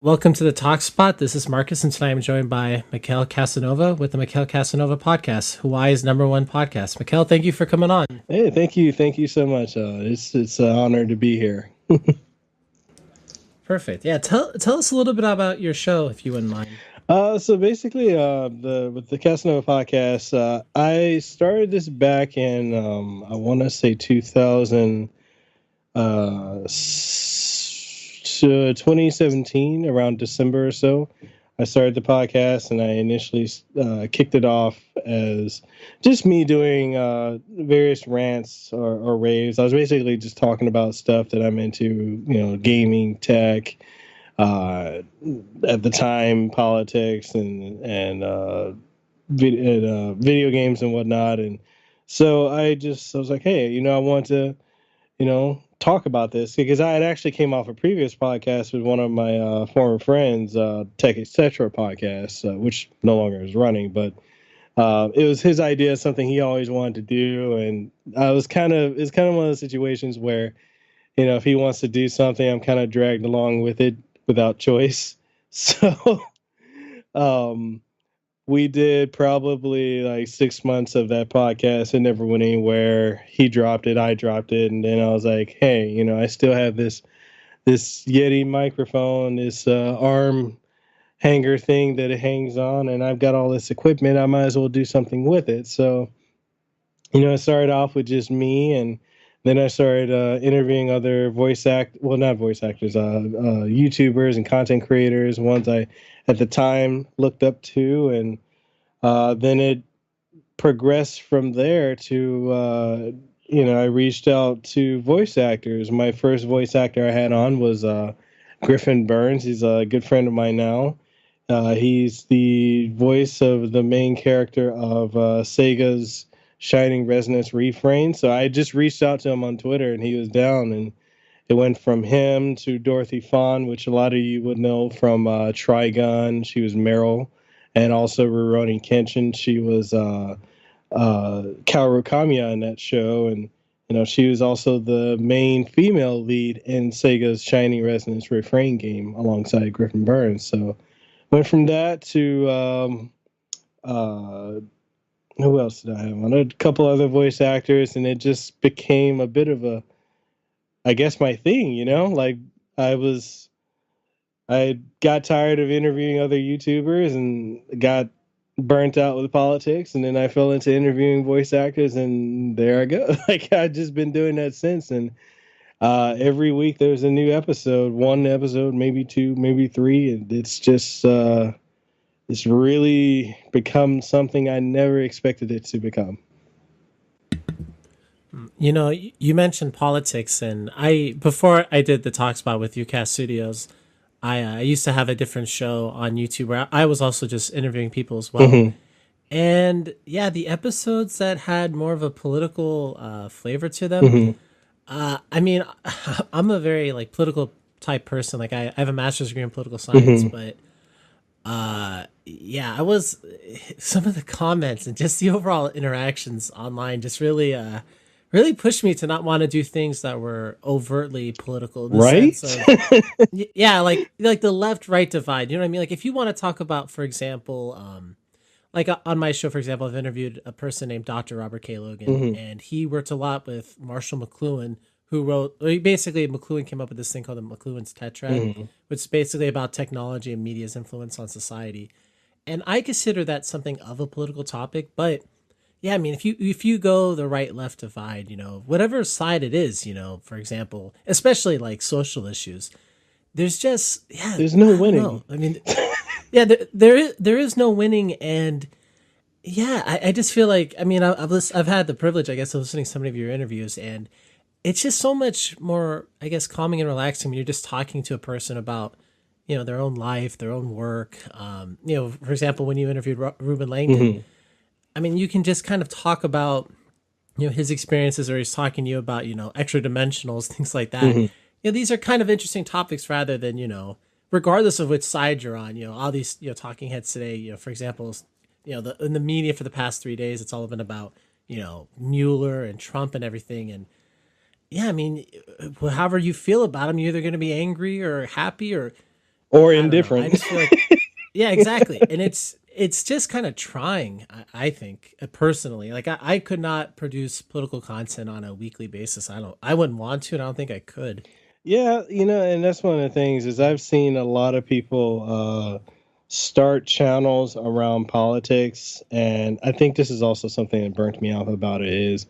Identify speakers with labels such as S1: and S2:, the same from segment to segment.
S1: Welcome to the Talk Spot. This is Marcus, and tonight I'm joined by Mekel Kasanova with the Mekel Kasanova Podcast, Hawaii's #1 podcast. Mekel, thank you for coming on.
S2: Hey, thank you so much. It's an honor to be here.
S1: Perfect. Yeah, tell us a little bit about your show, if you wouldn't mind.
S2: So basically, the Casanova podcast, I started this back in I want to say 2017, around December or so. I started the podcast, and I initially kicked it off as just me doing various rants or raves. I was basically just talking about stuff that I'm into, gaming, tech, at the time, politics, and video games and whatnot. And so I was like, hey, I want to, talk about this, because I had actually came off a previous podcast with one of my former friends, Tech Etc. podcast, which no longer is running, but it was his idea, something he always wanted to do. And it's kind of one of those situations where, if he wants to do something, I'm kind of dragged along with it without choice. So we did probably like 6 months of that podcast. It never went anywhere. He dropped it, I dropped it, and then I was like, hey, I still have this Yeti microphone, this arm hanger thing that it hangs on, and I've got all this equipment. I might as well do something with it. So, it started off with just me, and then I started interviewing other not voice actors, YouTubers and content creators, ones I at the time looked up to, and then it progressed from there to, I reached out to voice actors. My first voice actor I had on was Griffin Burns. He's a good friend of mine now. He's the voice of the main character of Sega's Shining Resonance Refrain. So I just reached out to him on Twitter, and he was down, and it went from him to Dorothy Fawn, which a lot of you would know from Trigun. She was Meryl, and also Rurouni Kenshin. She was Kaoru Kamiya in that show, and she was also the main female lead in Sega's Shining Resonance Refrain game alongside Griffin Burns. So went from that to who else did I have on? A couple other voice actors, and it just became a bit of I guess, my thing, like I got tired of interviewing other YouTubers and got burnt out with politics, and then I fell into interviewing voice actors, and there I go. Like, I've just been doing that since, and every week there's a new episode, one episode, maybe two, maybe three, and it's just it's really become something I never expected it to become.
S1: You mentioned politics, and before I did the Talk Spot with UCast Studios, I used to have a different show on YouTube where I was also just interviewing people as well.
S2: Mm-hmm.
S1: And yeah, the episodes that had more of a political flavor to them.
S2: Mm-hmm.
S1: I mean, I'm a very political type person. Like I have a master's degree in political science,
S2: Mm-hmm.
S1: but yeah, I was some of the comments and just the overall interactions online just really pushed me to not want to do things that were overtly political in the
S2: Right?
S1: sense of yeah, like the left right divide. You know what I mean? Like if you want to talk about, for example, on my show, for example, I've interviewed a person named Dr. Robert K. Logan,
S2: Mm-hmm.
S1: and he worked a lot with Marshall McLuhan, who wrote, basically McLuhan came up with this thing called the McLuhan's Tetrad,
S2: Mm-hmm.
S1: which is basically about technology and media's influence on society. And I consider that something of a political topic, but yeah, I mean, if you go the right left divide, whatever side it is, for example, especially like social issues, there's just
S2: There's no
S1: I don't
S2: winning.
S1: know. I mean, yeah, there is no winning, and yeah, I just feel like, I mean, I've had the privilege, I guess, of listening to so many of your interviews, and it's just so much more, I guess, calming and relaxing when you're just talking to a person about their own life, their own work. For example, when you interviewed Ruben Langdon.
S2: Mm-hmm.
S1: I mean, you can just kind of talk about, his experiences, or he's talking to you about, extra dimensionals, things like that.
S2: Mm-hmm.
S1: These are kind of interesting topics rather than, regardless of which side you're on, all these, talking heads today, for example, in the media for the past 3 days, it's all been about, Mueller and Trump and everything. And yeah, I mean, however you feel about him, you're either going to be angry or happy, or
S2: or
S1: I don't know. I
S2: indifferent.
S1: just feel like, yeah, exactly. And it's just kind of trying, I think, personally. Like I could not produce political content on a weekly basis. I wouldn't want to, and I don't think I could.
S2: Yeah, and that's one of the things is I've seen a lot of people start channels around politics, and I think this is also something that burnt me out about it is,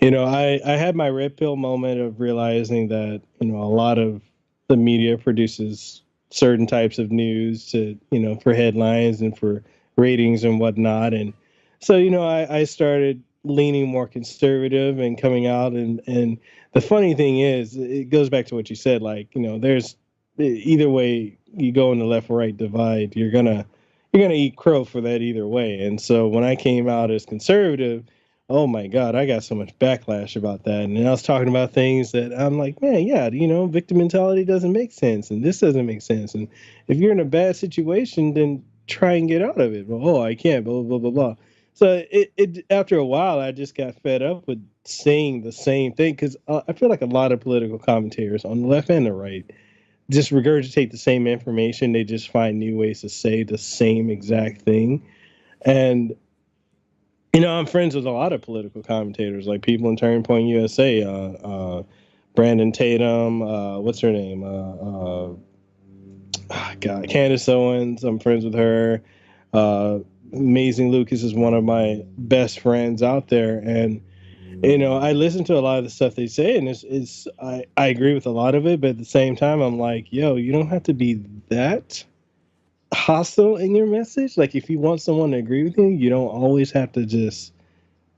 S2: I had my red pill moment of realizing that a lot of the media produces certain types of news to for headlines and for ratings and whatnot, and so I started leaning more conservative and coming out and the funny thing is, it goes back to what you said. Like, there's either way you go in the left or right divide, you're gonna eat crow for that either way. And so when I came out as conservative, oh my God, I got so much backlash about that. And I was talking about things that I'm like, man, yeah, victim mentality doesn't make sense, and this doesn't make sense. And if you're in a bad situation, then try and get out of it. Well, oh, I can't, blah blah blah blah. So it after a while, I just got fed up with saying the same thing because I feel like a lot of political commentators on the left and the right just regurgitate the same information. They just find new ways to say the same exact thing. And I'm friends with a lot of political commentators, like people in Turning Point USA, Brandon Tatum, what's her name? God, Candace Owens. I'm friends with her. Uh, Amazing Lucas is one of my best friends out there, and I listen to a lot of the stuff they say, and I agree with a lot of it, but at the same time, I'm like, yo, you don't have to be that hostile in your message. Like, if you want someone to agree with you, you don't always have to just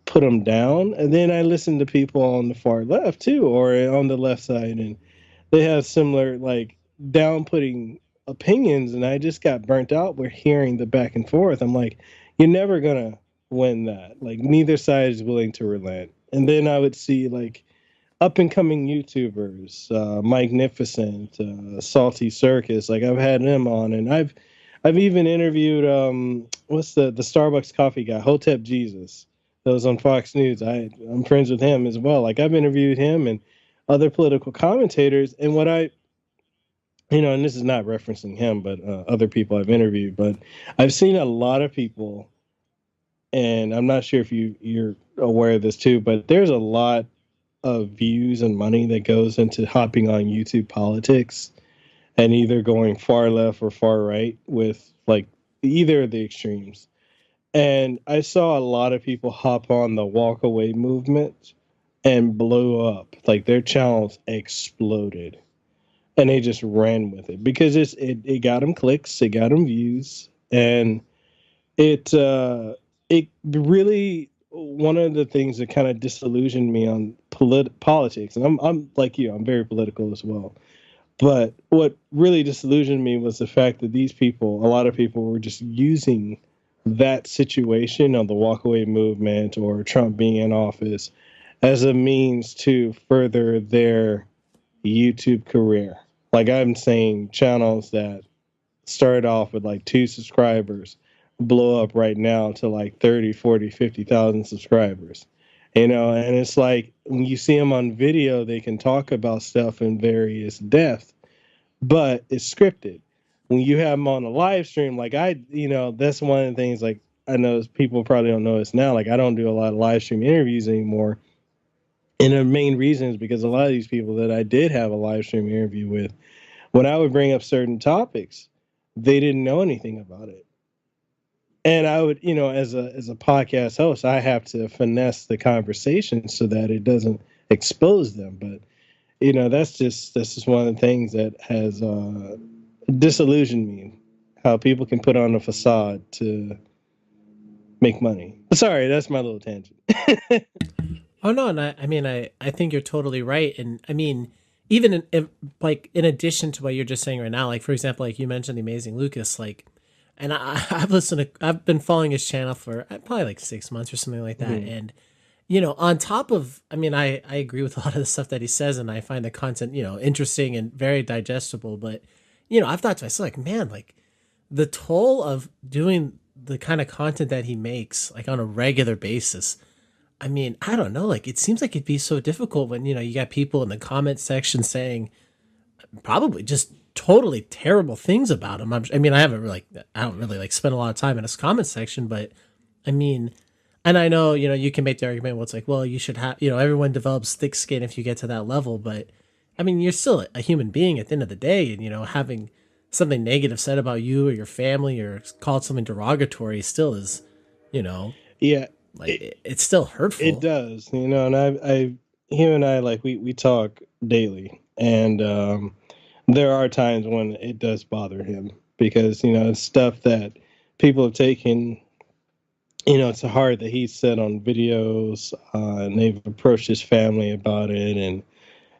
S2: put them down. And then I listen to people on the far left too, or on the left side, and they have similar like down putting opinions, and I just got burnt out with hearing the back and forth. I'm like, you're never gonna win that. Like, neither side is willing to relent. And then I would see like up and coming YouTubers, Mike Nificent, Salty Circus. Like, I've had them on, and I've even interviewed what's the Starbucks coffee guy, Hotep Jesus. That was on Fox News. I'm friends with him as well. Like, I've interviewed him and other political commentators, and what and this is not referencing him, but other people I've interviewed, but I've seen a lot of people, and I'm not sure if you're aware of this too, but there's a lot of views and money that goes into hopping on YouTube politics and either going far left or far right with like either of the extremes. And I saw a lot of people hop on the walk away movement and blow up. Like, their channels exploded and they just ran with it because it got them clicks, it got them views, and it really, one of the things that kind of disillusioned me on politics, and I'm like you, I'm very political as well. But what really disillusioned me was the fact that these people, a lot of people, were just using that situation of the walkaway movement or Trump being in office as a means to further their YouTube career. Like, I'm saying channels that started off with like 2 subscribers blow up right now to like 30, 40, 50,000 subscribers. And it's like when you see them on video, they can talk about stuff in various depth, but it's scripted. When you have them on a live stream, like that's one of the things, like, I know people probably don't know this now. Like, I don't do a lot of live stream interviews anymore. And the main reason is because a lot of these people that I did have a live stream interview with, when I would bring up certain topics, they didn't know anything about it. And I would, as a podcast host, I have to finesse the conversation so that it doesn't expose them. But that's just one of the things that has disillusioned me. How people can put on a facade to make money. Sorry, that's my little tangent.
S1: Oh no, and I mean, I think you're totally right, and I mean, even like in addition to what you're just saying right now, like for example, like you mentioned the Amazing Lucas, like, and I've been following his channel for probably like 6 months or something like that, and on top of, I mean, I agree with a lot of the stuff that he says, and I find the content interesting and very digestible, but I've thought to myself, like, man, like the toll of doing the kind of content that he makes like on a regular basis. I mean, I don't know. Like, it seems like it'd be so difficult when, you got people in the comment section saying probably just totally terrible things about him. I mean, I don't really like spend a lot of time in his comment section, but I mean, and I know, you can make the argument where it's like, well, you should have, everyone develops thick skin if you get to that level, but I mean, you're still a human being at the end of the day, and having something negative said about you or your family or called something derogatory still is, you know,
S2: Yeah,
S1: like
S2: it,
S1: it's still
S2: it
S1: hurtful.
S2: does, and him and I, like, we talk daily, and there are times when it does bother him because it's stuff that people have taken. It's hard that he's said on videos, and they've approached his family about it, and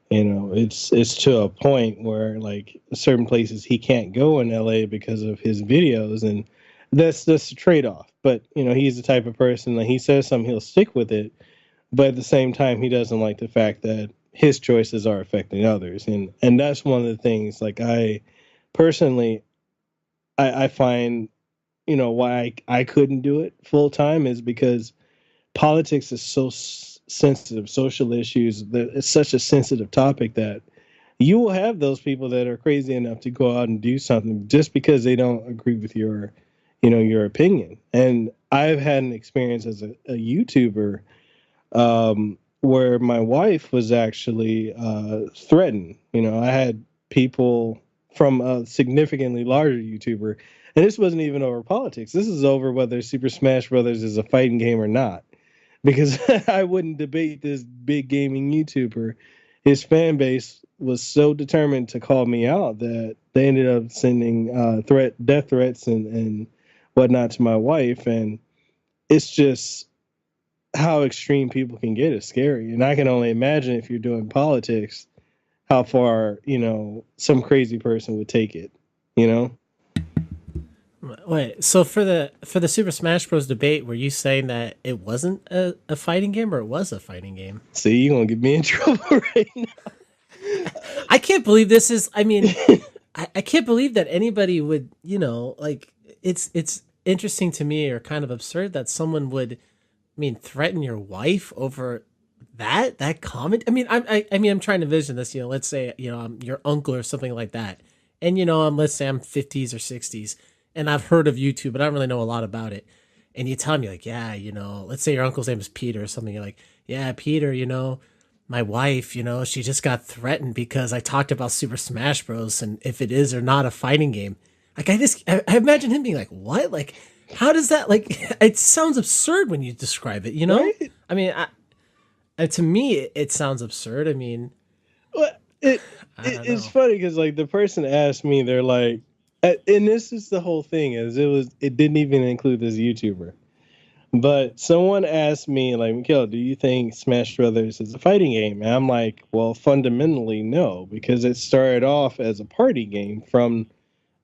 S2: it's to a point where, like, certain places he can't go in LA because of his videos, and that's a trade-off. But he's the type of person that he says something, he'll stick with it, but at the same time he doesn't like the fact that his choices are affecting others, and that's one of the things, like, I personally, I find, why I couldn't do it full time is because politics is so sensitive, social issues, that it's such a sensitive topic that you will have those people that are crazy enough to go out and do something just because they don't agree with your opinion. And I've had an experience as a YouTuber, where my wife was actually threatened. I had people from a significantly larger YouTuber, and this wasn't even over politics. This is over whether Super Smash Brothers is a fighting game or not, because I wouldn't debate this big gaming YouTuber. His fan base was so determined to call me out that they ended up sending death threats and whatnot to my wife, and it's just how extreme people can get is scary. And I can only imagine, if you're doing politics, how far some crazy person would take it. You know.
S1: Wait, so for the Super Smash Bros. Debate, were you saying that it wasn't a fighting game or it was a fighting game?
S2: See, you're gonna get me in trouble right
S1: I can't believe this is. I mean, I can't believe that anybody would, like it's interesting to me or kind of absurd that someone would, I mean, threaten your wife over that comment. I mean, I'm trying to vision this. Let's say I'm your uncle or something like that, and let's say I'm 50s or 60s, and I've heard of YouTube, but I don't really know a lot about it. And you tell me like, yeah, let's say your uncle's name is Peter or something. You're like, yeah, Peter, my wife, she just got threatened because I talked about Super Smash Bros. And if it is or not a fighting game. Like, I imagine him being like, what? Like, how does that, like, it sounds absurd when you describe it,
S2: now. Right?
S1: I mean, to me, it sounds absurd. I mean,
S2: Well,
S1: I don't
S2: it's
S1: know.
S2: funny because, like, the person asked me, they're like, and this is the whole thing, is it didn't even include this YouTuber. But someone asked me, like, Mekel, do you think Smash Brothers is a fighting game? And I'm like, well, fundamentally, no, because it started off as a party game.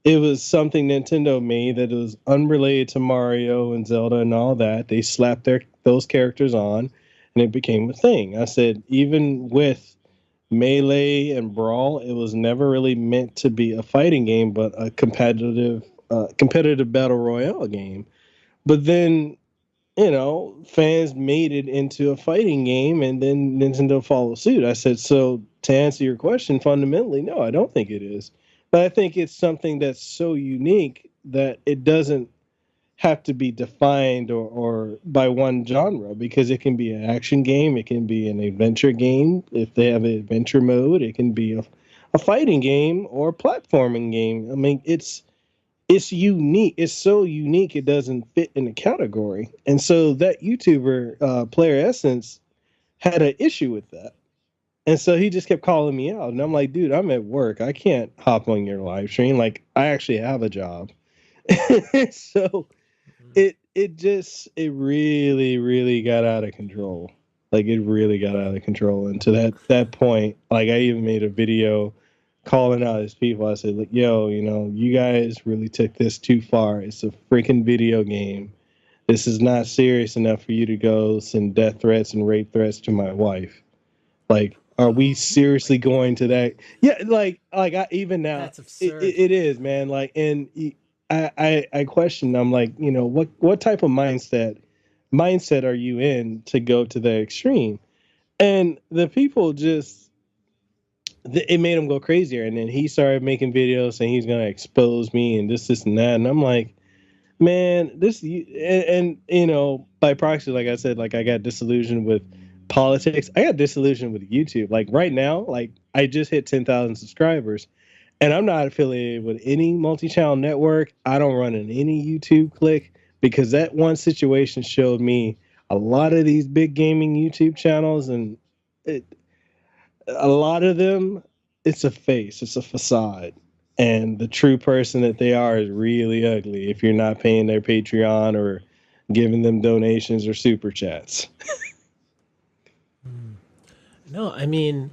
S2: It was something Nintendo made that was unrelated to Mario and Zelda and all that. They slapped those characters on, and it became a thing. I said, even with Melee and Brawl, it was never really meant to be a fighting game, but a competitive battle royale game. But then fans made it into a fighting game, and then Nintendo followed suit. I said, so to answer your question, fundamentally, no, I don't think it is. But I think it's something that's so unique that it doesn't have to be defined or by one genre, because it can be an action game, it can be an adventure game if they have an adventure mode, it can be a fighting game or a platforming game. I mean, it's unique. It's so unique it doesn't fit in a category. And so that YouTuber, Player Essence, had an issue with that. And so he just kept calling me out. And I'm like, dude, I'm at work. I can't hop on your live stream. Like, I actually have a job. So it really, really got out of control. Like, it really got out of control. And to that point, like, I even made a video calling out his people. I said, like, yo, you guys really took this too far. It's a freaking video game. This is not serious enough for you to go send death threats and rape threats to my wife. Like, are we seriously going to that? Yeah, even now,
S1: That's absurd.
S2: it is, man. Like, and I question. I'm like, what type of mindset are you in to go to the extreme? And the people just it made him go crazier. And then he started making videos saying he's gonna expose me and this and that. And I'm like, man, and you know, by proxy, like I said, like I got disillusioned with politics. I got disillusioned with YouTube. Like right now, like I just hit 10,000 subscribers, and I'm not affiliated with any multi-channel network. I don't run in any YouTube click because that one situation showed me a lot of these big gaming YouTube channels, and it, a lot of them, it's a face, it's a facade. And the true person that they are is really ugly if you're not paying their Patreon or giving them donations or super chats.
S1: No, I mean,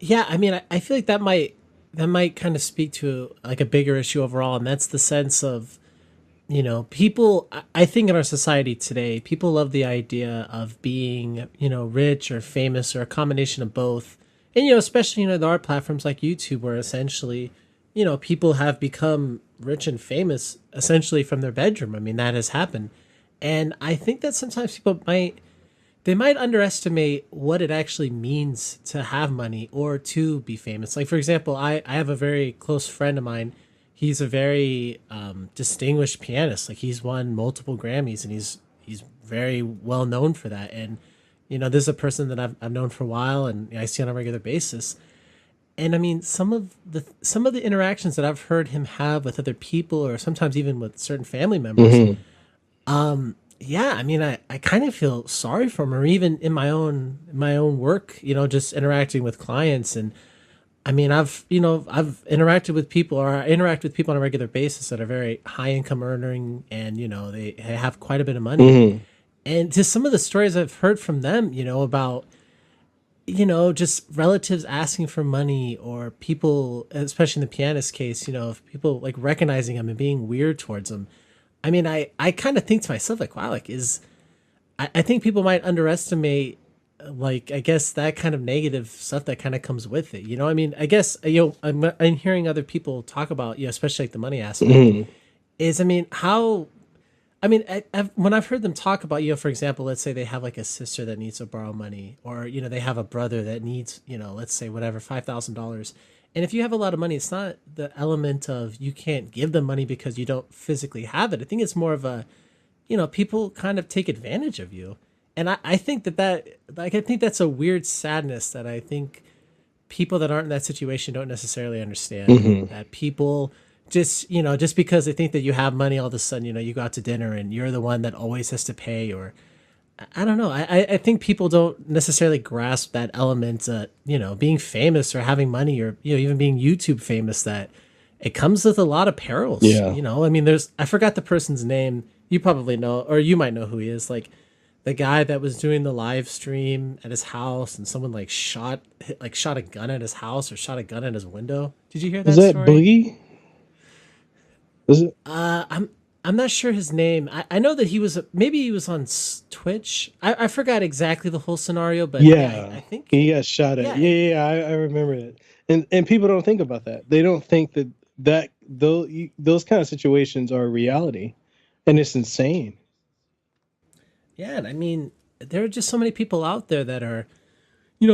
S1: yeah, I mean, I feel like that might kind of speak to like a bigger issue overall, and that's the sense of, people. I think in our society today, people love the idea of being, rich or famous or a combination of both. And especially there are platforms like YouTube where essentially, people have become rich and famous essentially from their bedroom. I mean, that has happened, and I think that sometimes people might underestimate what it actually means to have money or to be famous. Like, for example, I have a very close friend of mine. He's a very distinguished pianist. Like, he's won multiple Grammys, and he's very well known for that. And this is a person that I've known for a while, and I see on a regular basis. And I mean, some of the interactions that I've heard him have with other people, or sometimes even with certain family members, yeah, I mean, I kind of feel sorry for him, or even in my own work, just interacting with clients. And I mean, I've interacted with people, or I interact with people on a regular basis that are very high income earning, and they have quite a bit of money. And just some of the stories I've heard from them, about just relatives asking for money, or people, especially in the pianist case, of people like recognizing him and being weird towards him. I mean, I kind of think to myself, like, wow, like I think people might underestimate, like, I guess that kind of negative stuff that kind of comes with it. I mean, I guess, I'm hearing other people talk about, especially like the money aspect is, I mean, when I've heard them talk about, for example, let's say they have like a sister that needs to borrow money, or, they have a brother that needs, let's say whatever, $5,000. And if you have a lot of money, it's not the element of you can't give them money because you don't physically have it. I think it's more of a, people kind of take advantage of you. And I think I think that's a weird sadness that I think people that aren't in that situation don't necessarily understand. That people just because they think that you have money, all of a sudden, you go out to dinner and you're the one that always has to pay, or I don't know. I think people don't necessarily grasp that element, being famous or having money, or, even being YouTube famous, that it comes with a lot of perils.
S2: Yeah.
S1: I mean, I forgot the person's name. You probably know, or you might know who he is. Like the guy that was doing the live stream at his house, and someone shot a gun at his house, or shot a gun at his window. Did you hear that
S2: Is that
S1: story?
S2: Boogie? Is it?
S1: I'm not sure his name. I know that maybe he was on Twitch. I forgot exactly the whole scenario, but yeah,
S2: Yeah,
S1: I think,
S2: he got shot at.
S1: yeah,
S2: I remember that. And people don't think about that. They don't think that those kind of situations are reality, and it's insane.
S1: yeah. And I mean, there are just so many people out there that are,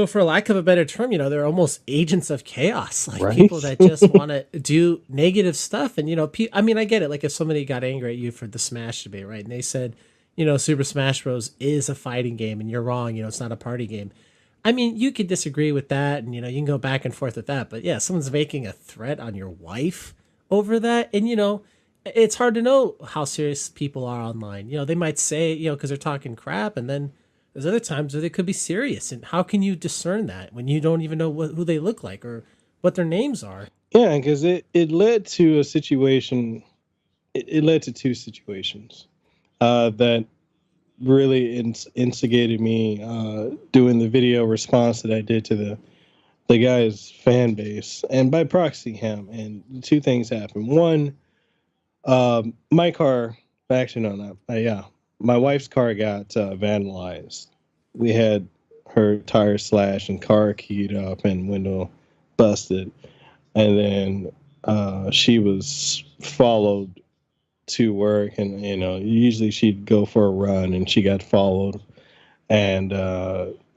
S1: for lack of a better term, they're almost agents of chaos, like
S2: Right?
S1: people that just want to do negative stuff. And, I mean, I get it. Like if somebody got angry at you for the Smash debate, right? And they said, Super Smash Bros. Is a fighting game and you're wrong, it's not a party game. I mean, you could disagree with that, and, you can go back and forth with that. But yeah, someone's making a threat on your wife over that. And, it's hard to know how serious people are online. They might say, because they're talking crap, and then there's other times where they could be serious. And how can you discern that when you don't even know who they look like or what their names are?
S2: Yeah, because it led to a situation. It led to two situations that really instigated me doing the video response that I did to the guy's fan base, and by proxy him. And two things happened. One, my car, actually no, not yeah, my wife's car got vandalized. We had her tire slashed and car keyed up and window busted, and then she was followed to work, and usually she'd go for a run, and she got followed, and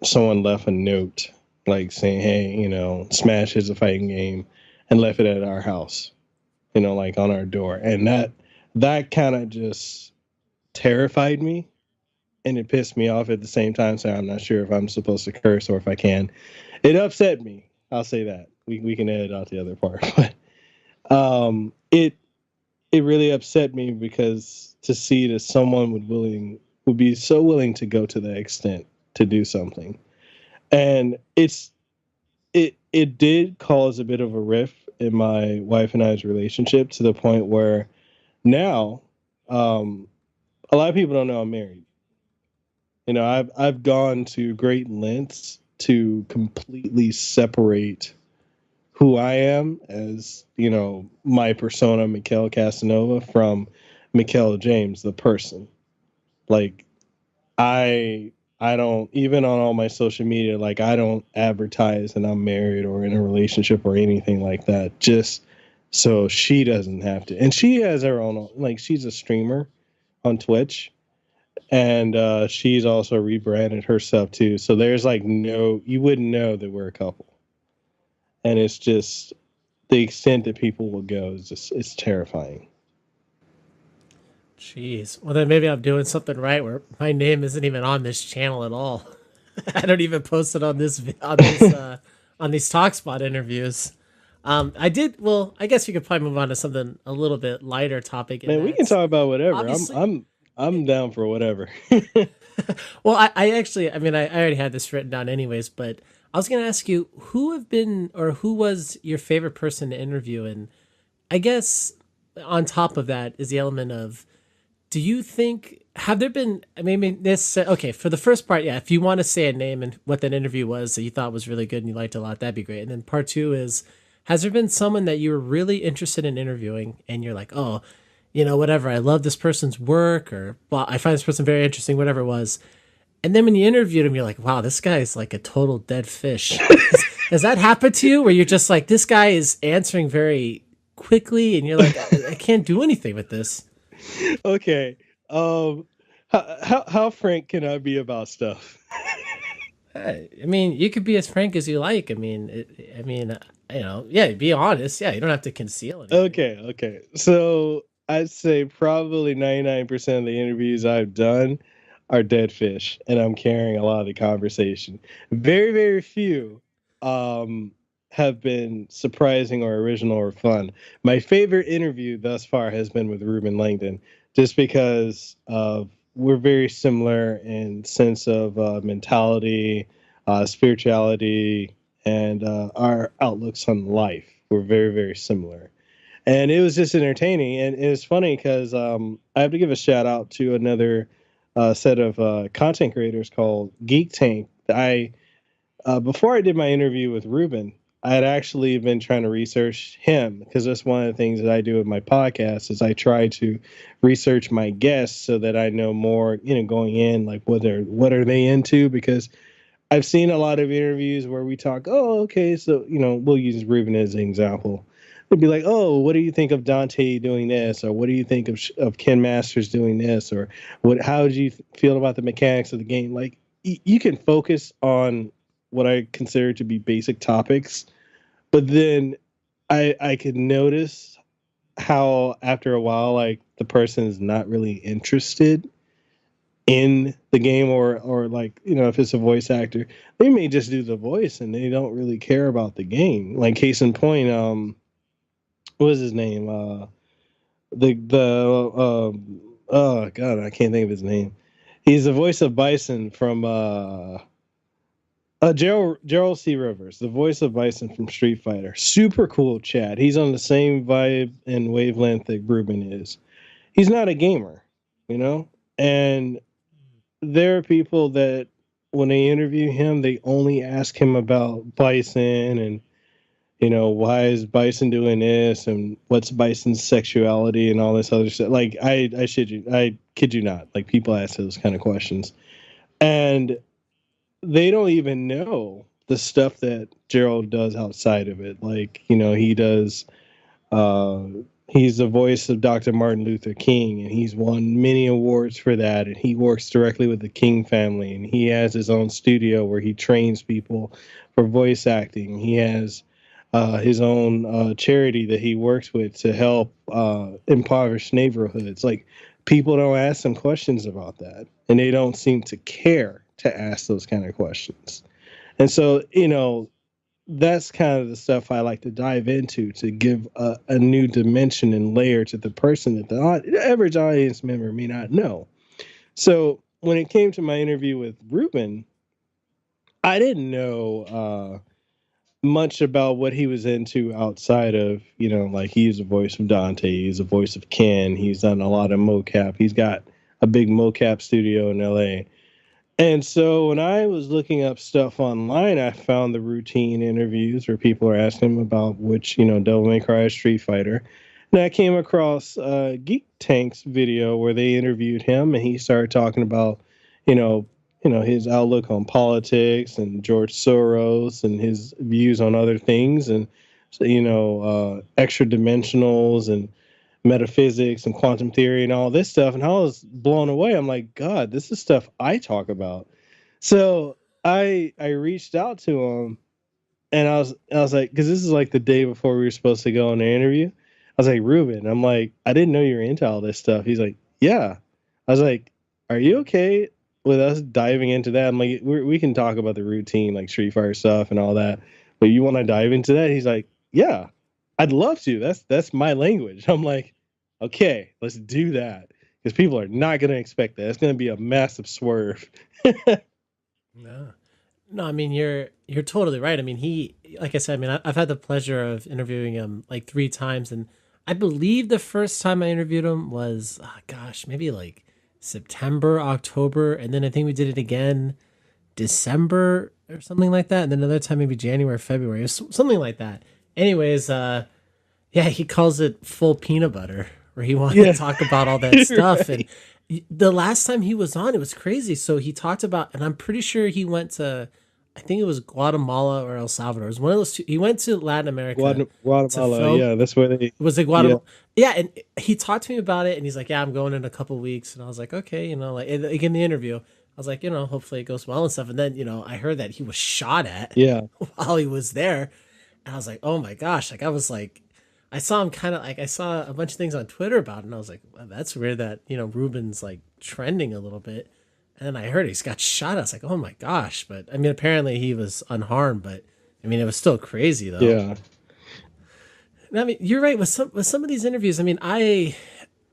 S2: someone left a note like saying, "Hey, Smash is a fighting game," and left it at our house, like on our door, and that kind of just terrified me, and it pissed me off at the same time. So I'm not sure if I'm supposed to curse or if I can. It upset me. I'll say that. We can edit out the other part, but it really upset me because to see that someone would be so willing to go to that extent to do something, and it did cause a bit of a rift in my wife and I's relationship to the point where now, um, a lot of people don't know I'm married. I've gone to great lengths to completely separate who I am as, my persona, Mekel Kasanova, from Mekel James, the person. Like, I don't, even on all my social media, like, I don't advertise that I'm married or in a relationship or anything like that, just so she doesn't have to. And she has her own, like, she's a streamer on Twitch, and she's also rebranded herself too. So there's like no, you wouldn't know that we're a couple. And it's just the extent that people will go is just, it's terrifying.
S1: Jeez. Well, then maybe I'm doing something right where my name isn't even on this channel at all. I don't even post it on on these TalkSpot interviews. I did. Well, I guess you could probably move on to something a little bit lighter topic, and
S2: Man, we can
S1: that's
S2: talk about whatever.
S1: obviously.
S2: I'm down for whatever.
S1: Well, I actually, I mean, I already had this written down anyways, but I was going to ask you who was your favorite person to interview, and I guess on top of that is the element of, do you think, have there been, I mean this, okay, for the first part, yeah, if you want to say a name and what that interview was that you thought was really good and you liked a lot, that'd be great. And then part two is, has there been someone that you were really interested in interviewing and you're like, oh, whatever, I love this person's work, or, well, I find this person very interesting, whatever it was. And then when you interviewed him, you're like, wow, this guy is like a total dead fish. Has that happened to you where you're just like, this guy is answering very quickly and you're like, I can't do anything with this?
S2: Okay. How frank can I be about stuff?
S1: I mean, you could be as frank as you like. Yeah, be honest. Yeah, you don't have to conceal anything.
S2: Okay. So I'd say probably 99% of the interviews I've done are dead fish, and I'm carrying a lot of the conversation. Very, very few um, have been surprising or original or fun. My favorite interview thus far has been with Ruben Langdon, just because we're very similar in sense of mentality, spirituality, and our outlooks on life. We're very, very similar, and it was just entertaining. And it was funny because I have to give a shout out to another set of content creators called Geek Tank. I Before I did my interview with Ruben, I had actually been trying to research him, because that's one of the things that I do with my podcast is I try to research my guests so that I know more, going in, like what are they into, because I've seen a lot of interviews where we talk, oh, okay, so, we'll use Ruben as an example. They'd be like, oh, what do you think of Dante doing this? Or what do you think of Ken Masters doing this? Or how do you feel about the mechanics of the game? Like, you can focus on what I consider to be basic topics, but then I could notice how after a while, like, the person is not really interested in the game, or like, if it's a voice actor, they may just do the voice and they don't really care about the game. Like, case in point, what was his name, oh god, I can't think of his name. He's the voice of Bison from Gerald C. Rivers, the voice of Bison from Street Fighter. Super cool chat. He's on the same vibe and wavelength that Ruben is. He's not a gamer, and there are people that when they interview him, they only ask him about Bison and, why is Bison doing this and what's Bison's sexuality and all this other stuff. Like, I kid you not. Like, people ask those kind of questions, and they don't even know the stuff that Gerald does outside of it. Like, he does. Uh, he's the voice of Dr. Martin Luther King, and he's won many awards for that. And he works directly with the King family, and he has his own studio where he trains people for voice acting. He has his own charity that he works with to help impoverished neighborhoods. Like, people don't ask him questions about that, and they don't seem to care to ask those kind of questions. And so, that's kind of the stuff I like to dive into to give a new dimension and layer to the person that the average audience member may not know. So when it came to my interview with Ruben, I didn't know much about what he was into outside of, like, he's the voice of Dante, he's the voice of Ken, he's done a lot of mocap, he's got a big mocap studio in LA. And so when I was looking up stuff online, I found the routine interviews where people are asking him about which, Devil May Cry or Street Fighter. And I came across Geek Tank's video where they interviewed him, and he started talking about, you know, his outlook on politics and George Soros and his views on other things, and extra dimensionals and metaphysics and quantum theory and all this stuff. And I was blown away. I'm like, God, this is stuff I talk about. So I reached out to him, and I was like, because this is like the day before we were supposed to go on the interview. I was like, Ruben, I'm like, I didn't know you were into all this stuff. He's like, yeah. I was like, are you okay with us diving into that? I'm like, we can talk about the routine, like Street Fighter stuff and all that, but you want to dive into that? He's like, yeah, I'd love to. That's my language. I'm like, okay, let's do that, because people are not going to expect that. It's going to be a massive swerve.
S1: No, I mean, you're totally right. I mean, he, like I said, I mean, I've had the pleasure of interviewing him like 3 times, and I believe the first time I interviewed him was, maybe like September, October, and then I think we did it again December or something like that, and then another time maybe January, February, or something like that. Anyways, yeah, he calls it full peanut butter, where he wanted to talk about all that stuff. Right. And the last time he was on, it was crazy. So he talked about, and I'm pretty sure he went to, I think it was Guatemala or El Salvador. It was one of those two. He went to Latin America.
S2: Guatemala, yeah, that's where they.
S1: Was it Guatemala? Yeah, and he talked to me about it, and he's like, "Yeah, I'm going in a couple weeks." And I was like, "Okay," like in the interview, I was like, hopefully it goes well and stuff. And then, I heard that he was shot at while he was there, and I was like, "Oh my gosh!" Like, I was like, I saw him kind of like, I saw a bunch of things on Twitter about it, and I was like, well, that's weird that Ruben's like trending a little bit. And then I heard he's got shot. I was like, oh my gosh. But I mean, apparently he was unharmed, but I mean, it was still crazy though.
S2: Yeah.
S1: And I mean, you're right. With some of these interviews, I mean, I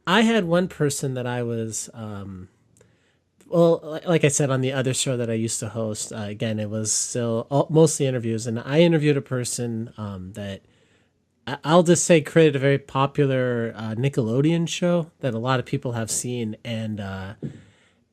S1: had one person that I was, well, like I said, on the other show that I used to host, again, it was still mostly interviews. And I interviewed a person that I'll just say created a very popular Nickelodeon show that a lot of people have seen. And,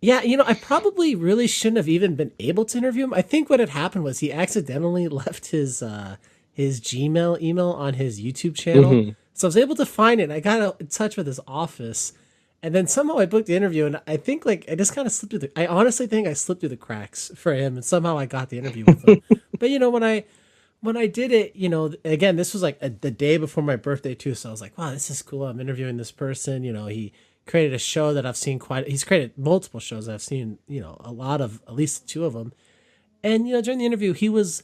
S1: yeah, I probably really shouldn't have even been able to interview him. I think what had happened was he accidentally left his Gmail email on his YouTube channel. Mm-hmm. So I was able to find it, and I got in touch with his office. And then somehow I booked the interview, and I think I just kind of slipped through I honestly think I slipped through the cracks for him, and somehow I got the interview with him. But when I did it, again, this was like the day before my birthday too. So I was like, wow, this is cool. I'm interviewing this person. He created a show that I've seen he's created multiple shows that I've seen, a lot of, at least 2 of them. And, during the interview, he was,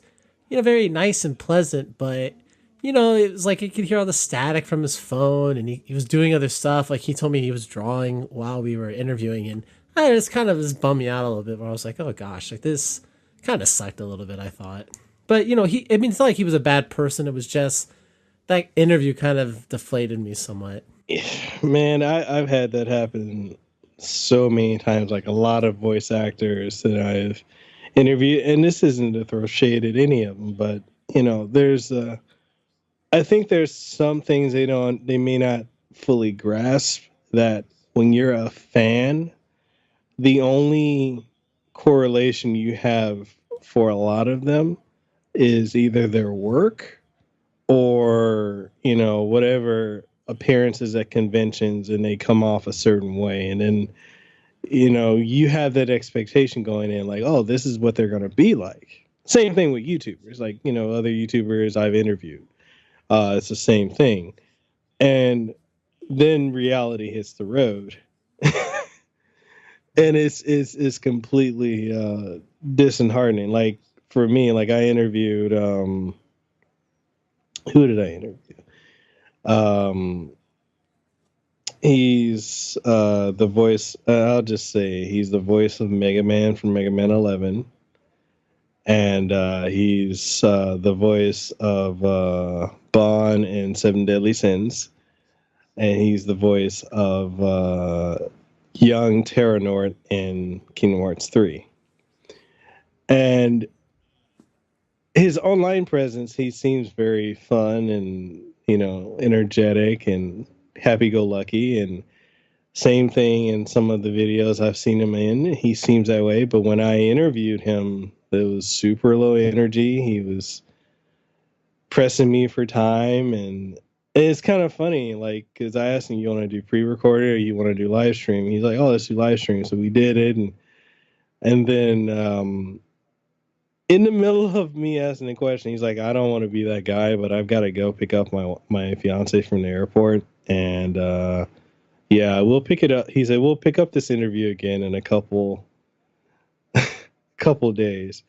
S1: very nice and pleasant, but, it was like you could hear all the static from his phone, and he was doing other stuff. Like, he told me he was drawing while we were interviewing, and I just kind of just bummed me out a little bit, where I was like, oh gosh, like this kind of sucked a little bit, I thought. But, it's not like he was a bad person. It was just that interview kind of deflated me somewhat.
S2: Man, I've had that happen so many times. Like, a lot of voice actors that I've interviewed, and this isn't to throw shade at any of them, but there's I think there's some things they may not fully grasp, that when you're a fan, the only correlation you have for a lot of them is either their work or whatever appearances at conventions, and they come off a certain way, and then you have that expectation going in, like, oh, this is what they're going to be like. Same thing with YouTubers, like other YouTubers I've interviewed, it's the same thing. And then reality hits the road. And it's completely disheartening. Like, for me, like I interviewed, who did I interview? Um, he's the voice. I'll just say he's the voice of Mega Man from Mega Man 11, and he's the voice of Bon in Seven Deadly Sins, and he's the voice of young Terranort in Kingdom Hearts 3. And his online presence, he seems very fun and, energetic and happy-go-lucky. And same thing in some of the videos I've seen him in. He seems that way. But when I interviewed him, it was super low energy. He was pressing me for time. And it's kind of funny, like, because I asked him, you want to do pre-recorded or you want to do live stream? He's like, oh, let's do live stream. So we did it. And then in the middle of me asking the question, he's like, I don't want to be that guy, but I've got to go pick up my fiance from the airport. And yeah, we'll pick it up. He said, we'll pick up this interview again in a couple days.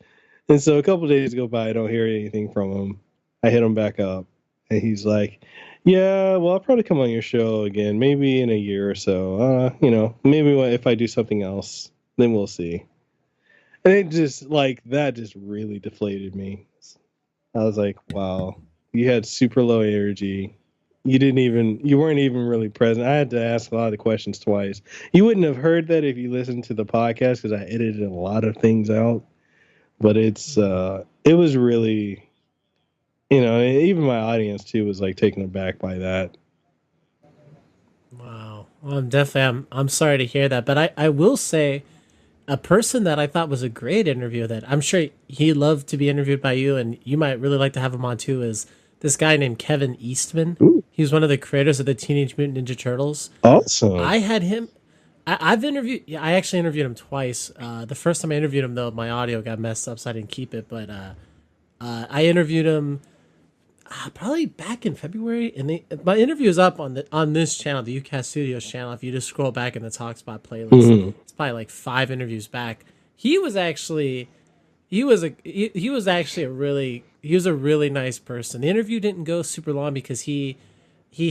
S2: And so a couple days go by, I don't hear anything from him. I hit him back up, and he's like, yeah, well, I'll probably come on your show again, maybe in a year or so. Maybe if I do something else, then we'll see. And it just that just really deflated me. I was like, wow, you had super low energy. You weren't even really present. I had to ask a lot of questions twice. You wouldn't have heard that if you listened to the podcast because I edited a lot of things out. But it was really, even my audience too was like taken aback by that.
S1: Wow. Well, I'm sorry to hear that, but I will say a person that I thought was a great interview that I'm sure he'd love to be interviewed by you and you might really like to have him on too is this guy named Kevin Eastman.
S2: Ooh.
S1: He's one of the creators of the Teenage Mutant Ninja Turtles.
S2: Awesome.
S1: I had him. I actually interviewed him twice. The first time I interviewed him, though, my audio got messed up, so I didn't keep it. But I interviewed him probably back in February, and my interview is up on this channel, the UCAS Studios channel. If you just scroll back in the Talkspot playlist, It's probably like 5 interviews back. He was actually a really nice person. The interview didn't go super long because he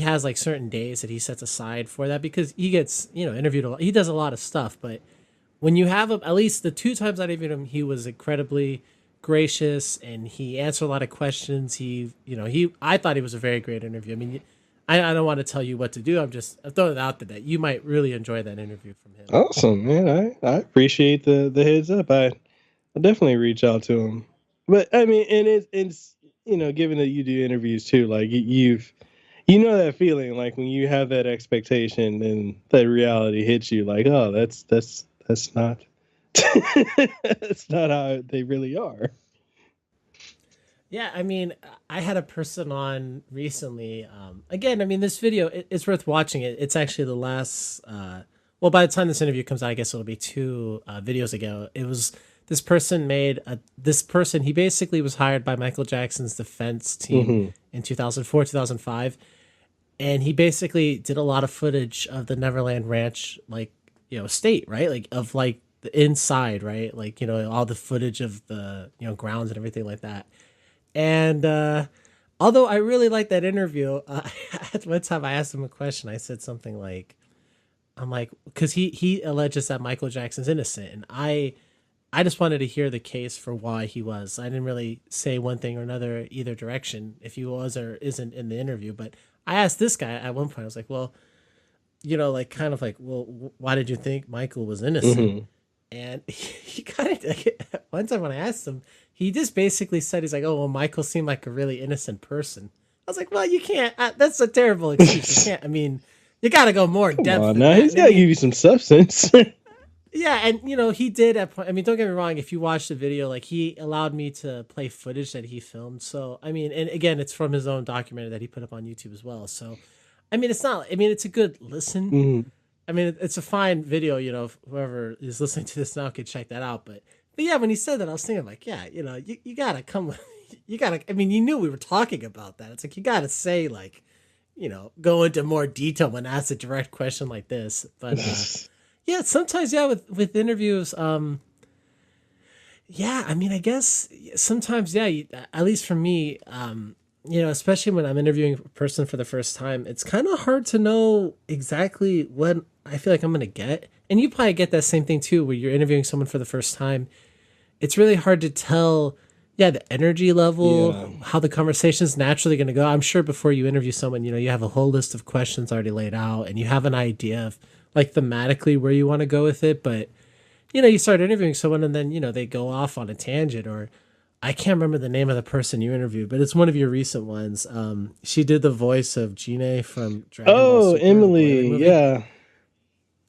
S1: has like certain days that he sets aside for that because he gets interviewed a lot. He does a lot of stuff, but when you have him, at least the 2 times I interviewed him, he was incredibly gracious and he answered a lot of questions. I thought he was a very great interview. I mean, I don't want to tell you what to do. I'm throwing it out there that you might really enjoy that interview from him.
S2: Awesome, man. I appreciate the heads up. I'll definitely reach out to him. But I mean, and it's given that you do interviews too, like that feeling like when you have that expectation and that reality hits you like, oh, that's not that's not how they really are.
S1: Yeah, I mean, I had a person on recently. Again, I mean, this video, it's worth watching it. It's actually the last, well, by the time this interview comes out, I guess it'll be 2 videos ago. It was this person he basically was hired by Michael Jackson's defense team in 2004, 2005. And he basically did a lot of footage of the Neverland Ranch, estate, right? Like of like the inside, right? Like, all the footage of the, grounds and everything like that. And although I really liked that interview, at one time I asked him a question. I said something like, because he alleges that Michael Jackson's innocent. And I just wanted to hear the case for why he was. I didn't really say one thing or another either direction if he was or isn't in the interview. But I asked this guy at one point, I was like, well, well, why did you think Michael was innocent? And he kind of, one time when I asked him, he just basically said, he's like, oh, well, Michael seemed like a really innocent person. I was like, well, you can't, that's a terrible excuse. You can't, I mean, you got to go more in depth.
S2: Now he's got to give you some substance.
S1: Yeah, and he did I mean, don't get me wrong, if you watch the video, like he allowed me to play footage that he filmed. So, I mean, and again, it's from his own documentary that he put up on YouTube as well. So, I mean, it's a good listen. I mean, it's a fine video, whoever is listening to this now could check that out. But yeah, when he said that, I was thinking like, yeah, you got to come, I mean, you knew we were talking about that. It's like, you got to say like, go into more detail when asked a direct question like this. But, yeah, sometimes, yeah, with interviews, Yeah, I mean, I guess sometimes, yeah, at least for me, especially when I'm interviewing a person for the first time, it's kind of hard to know exactly what I feel like I'm going to get. And you probably get that same thing too, where you're interviewing someone for the first time. It's really hard to tell, yeah, the energy level,
S2: Yeah.
S1: how the conversation's naturally going to go. I'm sure before you interview someone, you have a whole list of questions already laid out and you have an idea of like thematically where you want to go with it. But, you start interviewing someone and then, they go off on a tangent or I can't remember the name of the person you interviewed, but it's one of your recent ones. She did the voice of Jine from Dragon Ball
S2: Oh,
S1: Super, the boiling
S2: Emily.
S1: movie.
S2: Yeah.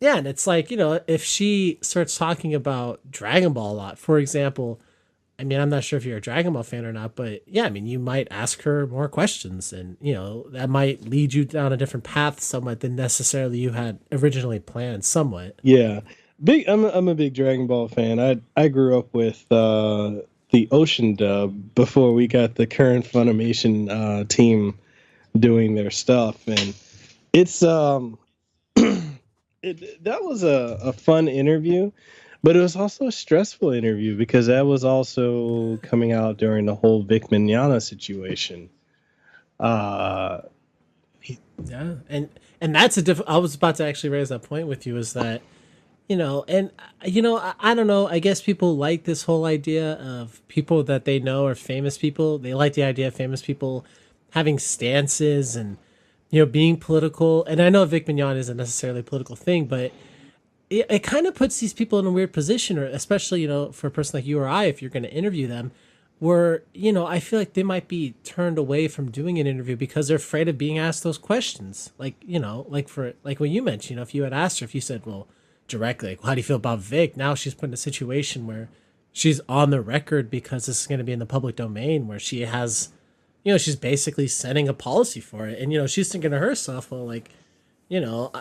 S1: Yeah, and it's like, if she starts talking about Dragon Ball a lot, for example, I mean, I'm not sure if you're a Dragon Ball fan or not, but yeah, I mean, you might ask her more questions and, that might lead you down a different path somewhat than necessarily you had originally planned somewhat.
S2: Yeah. Big I'm a big Dragon Ball fan. I grew up with the Ocean dub before we got the current Funimation team doing their stuff, and it's that was a fun interview, but it was also a stressful interview because that was also coming out during the whole Vic Mignogna situation. Uh,
S1: Yeah. And that's I was about to actually raise that point with you is that and I don't know, I guess people like this whole idea of people that they know are famous people. They like the idea of famous people having stances and being political. And I know Vic Mignon isn't necessarily a political thing, but it kind of puts these people in a weird position, or especially for a person like you or I, if you're going to interview them, where I feel like they might be turned away from doing an interview because they're afraid of being asked those questions. Like like for like what you mentioned, if you had asked her, if you said, well, directly, like, how do you feel about Vic? Now she's put in a situation where she's on the record because this is going to be in the public domain, where she has, she's basically setting a policy for it, and she's thinking to herself, well, like,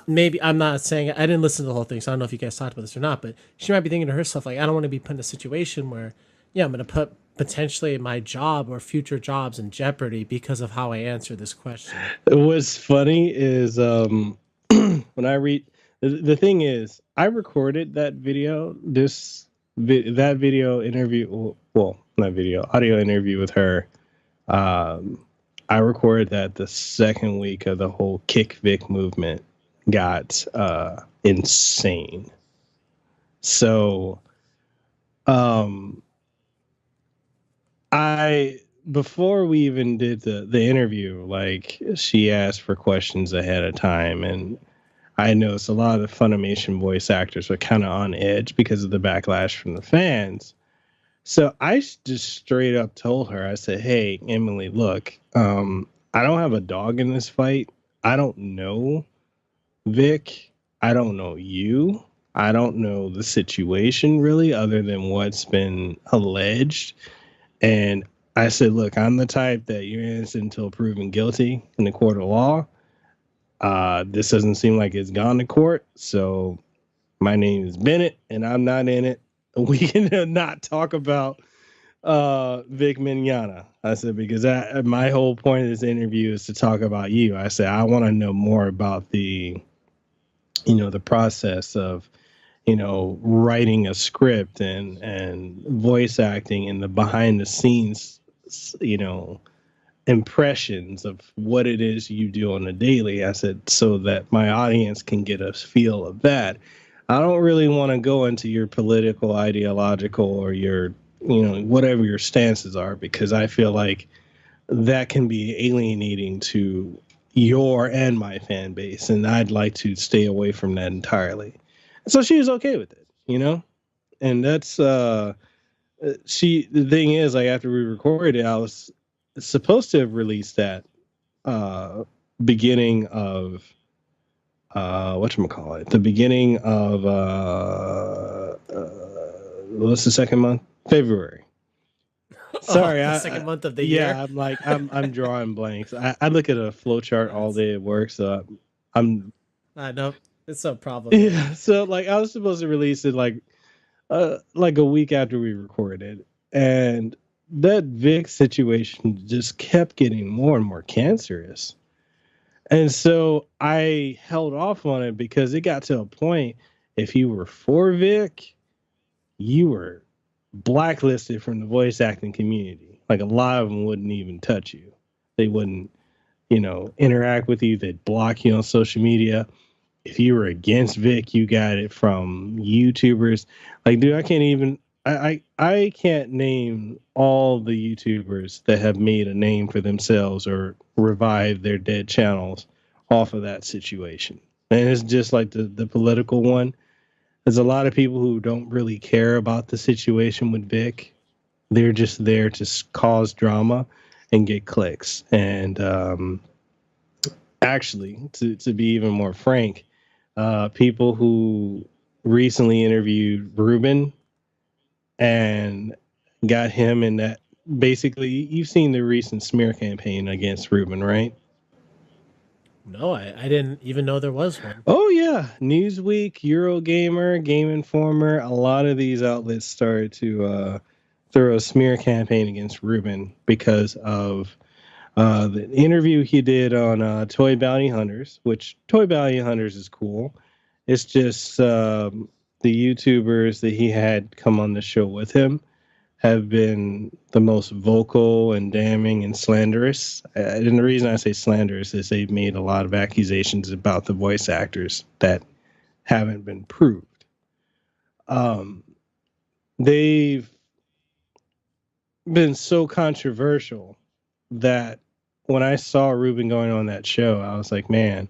S1: maybe I'm not saying I didn't listen to the whole thing, so I don't know if you guys talked about this or not, but she might be thinking to herself, like, I don't want to be put in a situation where, yeah, I'm going to put potentially my job or future jobs in jeopardy because of how I answer this question.
S2: what's funny is when I read the thing is I recorded that video that video interview, well, not video, audio interview with her. I recorded that the second week of the whole Kick Vic movement got insane. So um I before we even did the interview, like she asked for questions ahead of time, and I noticed a lot of the Funimation voice actors were kind of on edge because of the backlash from the fans. So just straight up told her, I said, "Hey, Emily, look, I don't have a dog in this fight. I don't know Vic. I don't know you. I don't know the situation really, other than what's been alleged." And I said, look, I'm the type that you're innocent until proven guilty in the court of law. This doesn't seem like it's gone to court. So my name is Bennett and I'm not in it. We can not talk about Vic Mignogna. I said, because my whole point of this interview is to talk about you. I said, I want to know more about the process of writing a script and voice acting and the behind the scenes, you know, impressions of what it is you do on a daily. I said, so that my audience can get a feel of that. I don't really want to go into your political, ideological, or your, whatever your stances are, because I feel like that can be alienating to your and my fan base. And I'd like to stay away from that entirely. So she was okay with it. And that's the thing is, like, after we recorded it, I was supposed to have released that uh beginning of whatchamacallit, the beginning of what's the second month? February.
S1: Oh,
S2: Sorry,
S1: the second month of the year.
S2: yeah, I'm drawing blanks. I look at a flow chart all
S1: That's,
S2: day at work, so I'm
S1: no, it's no problem, man.
S2: yeah. So like I was supposed to release it like a week after we recorded, and that Vic situation just kept getting more and more cancerous. And so I held off on it because it got to a point, if you were for Vic, you were blacklisted from the voice acting community. Like a lot of them wouldn't even touch you. They wouldn't, interact with you. They'd block you on social media. If you were against Vic, you got it from YouTubers. Like, dude, I can't even. I can't name all the YouTubers that have made a name for themselves or revived their dead channels off of that situation. And it's just like the political one. There's a lot of people who don't really care about the situation with Vic. They're just there to cause drama and get clicks. And actually, to be even more frank, people who recently interviewed Ruben and got him in that. Basically, you've seen the recent smear campaign against Ruben, right?
S1: No, I didn't even know there was one.
S2: Oh yeah, Newsweek, Eurogamer, Game Informer, a lot of these outlets started to throw a smear campaign against Ruben because of the interview he did on Toy Bounty Hunters, which Toy Bounty Hunters is cool. It's just the YouTubers that he had come on the show with him have been the most vocal and damning and slanderous. And the reason I say slanderous is they've made a lot of accusations about the voice actors that haven't been proved. They've been so controversial that when I saw Ruben going on that show, I was like, man,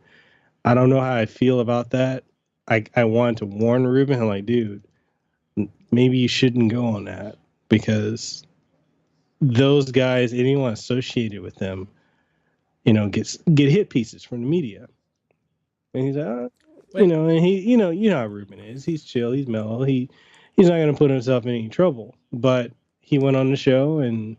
S2: I don't know how I feel about that. I wanted to warn Ruben. I'm like, dude, maybe you shouldn't go on that because those guys, anyone associated with them, get hit pieces from the media. And he's like, and he, you know how Ruben is. He's chill. He's mellow. He's not going to put himself in any trouble. But he went on the show, and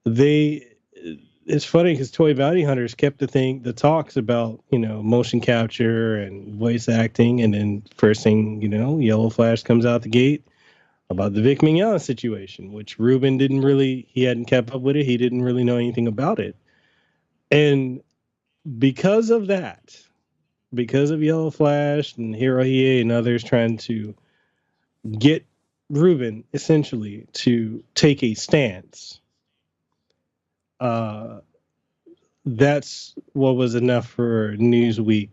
S2: it's funny because Toy Bounty Hunters kept the talks about, motion capture and voice acting. And then first thing, Yellow Flash comes out the gate about the Vic Mignogna situation, which Ruben he hadn't kept up with it. He didn't really know anything about it. And because of that, because of Yellow Flash and Hirohige and others trying to get Ruben essentially to take a stance, that's what was enough for Newsweek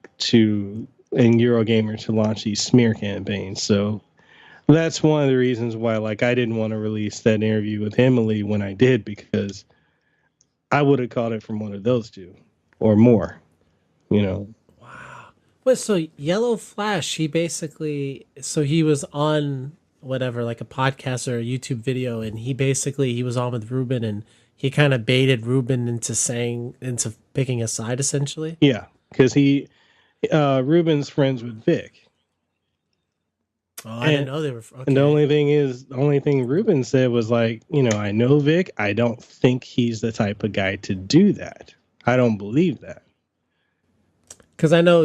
S2: and Eurogamer to launch these smear campaigns. So that's one of the reasons why, I didn't want to release that interview with Emily when I did, because I would have caught it from one of those two or more,
S1: Wow. Wait, so Yellow Flash, he was on whatever, like a podcast or a YouTube video, and he was on with Ruben, and he kind of baited Ruben into picking a side, essentially.
S2: Yeah, because Ruben's friends with Vic.
S1: Oh, I didn't know they were. Okay.
S2: And the only thing Ruben said was I know Vic. I don't think he's the type of guy to do that. I don't believe that.
S1: Because I know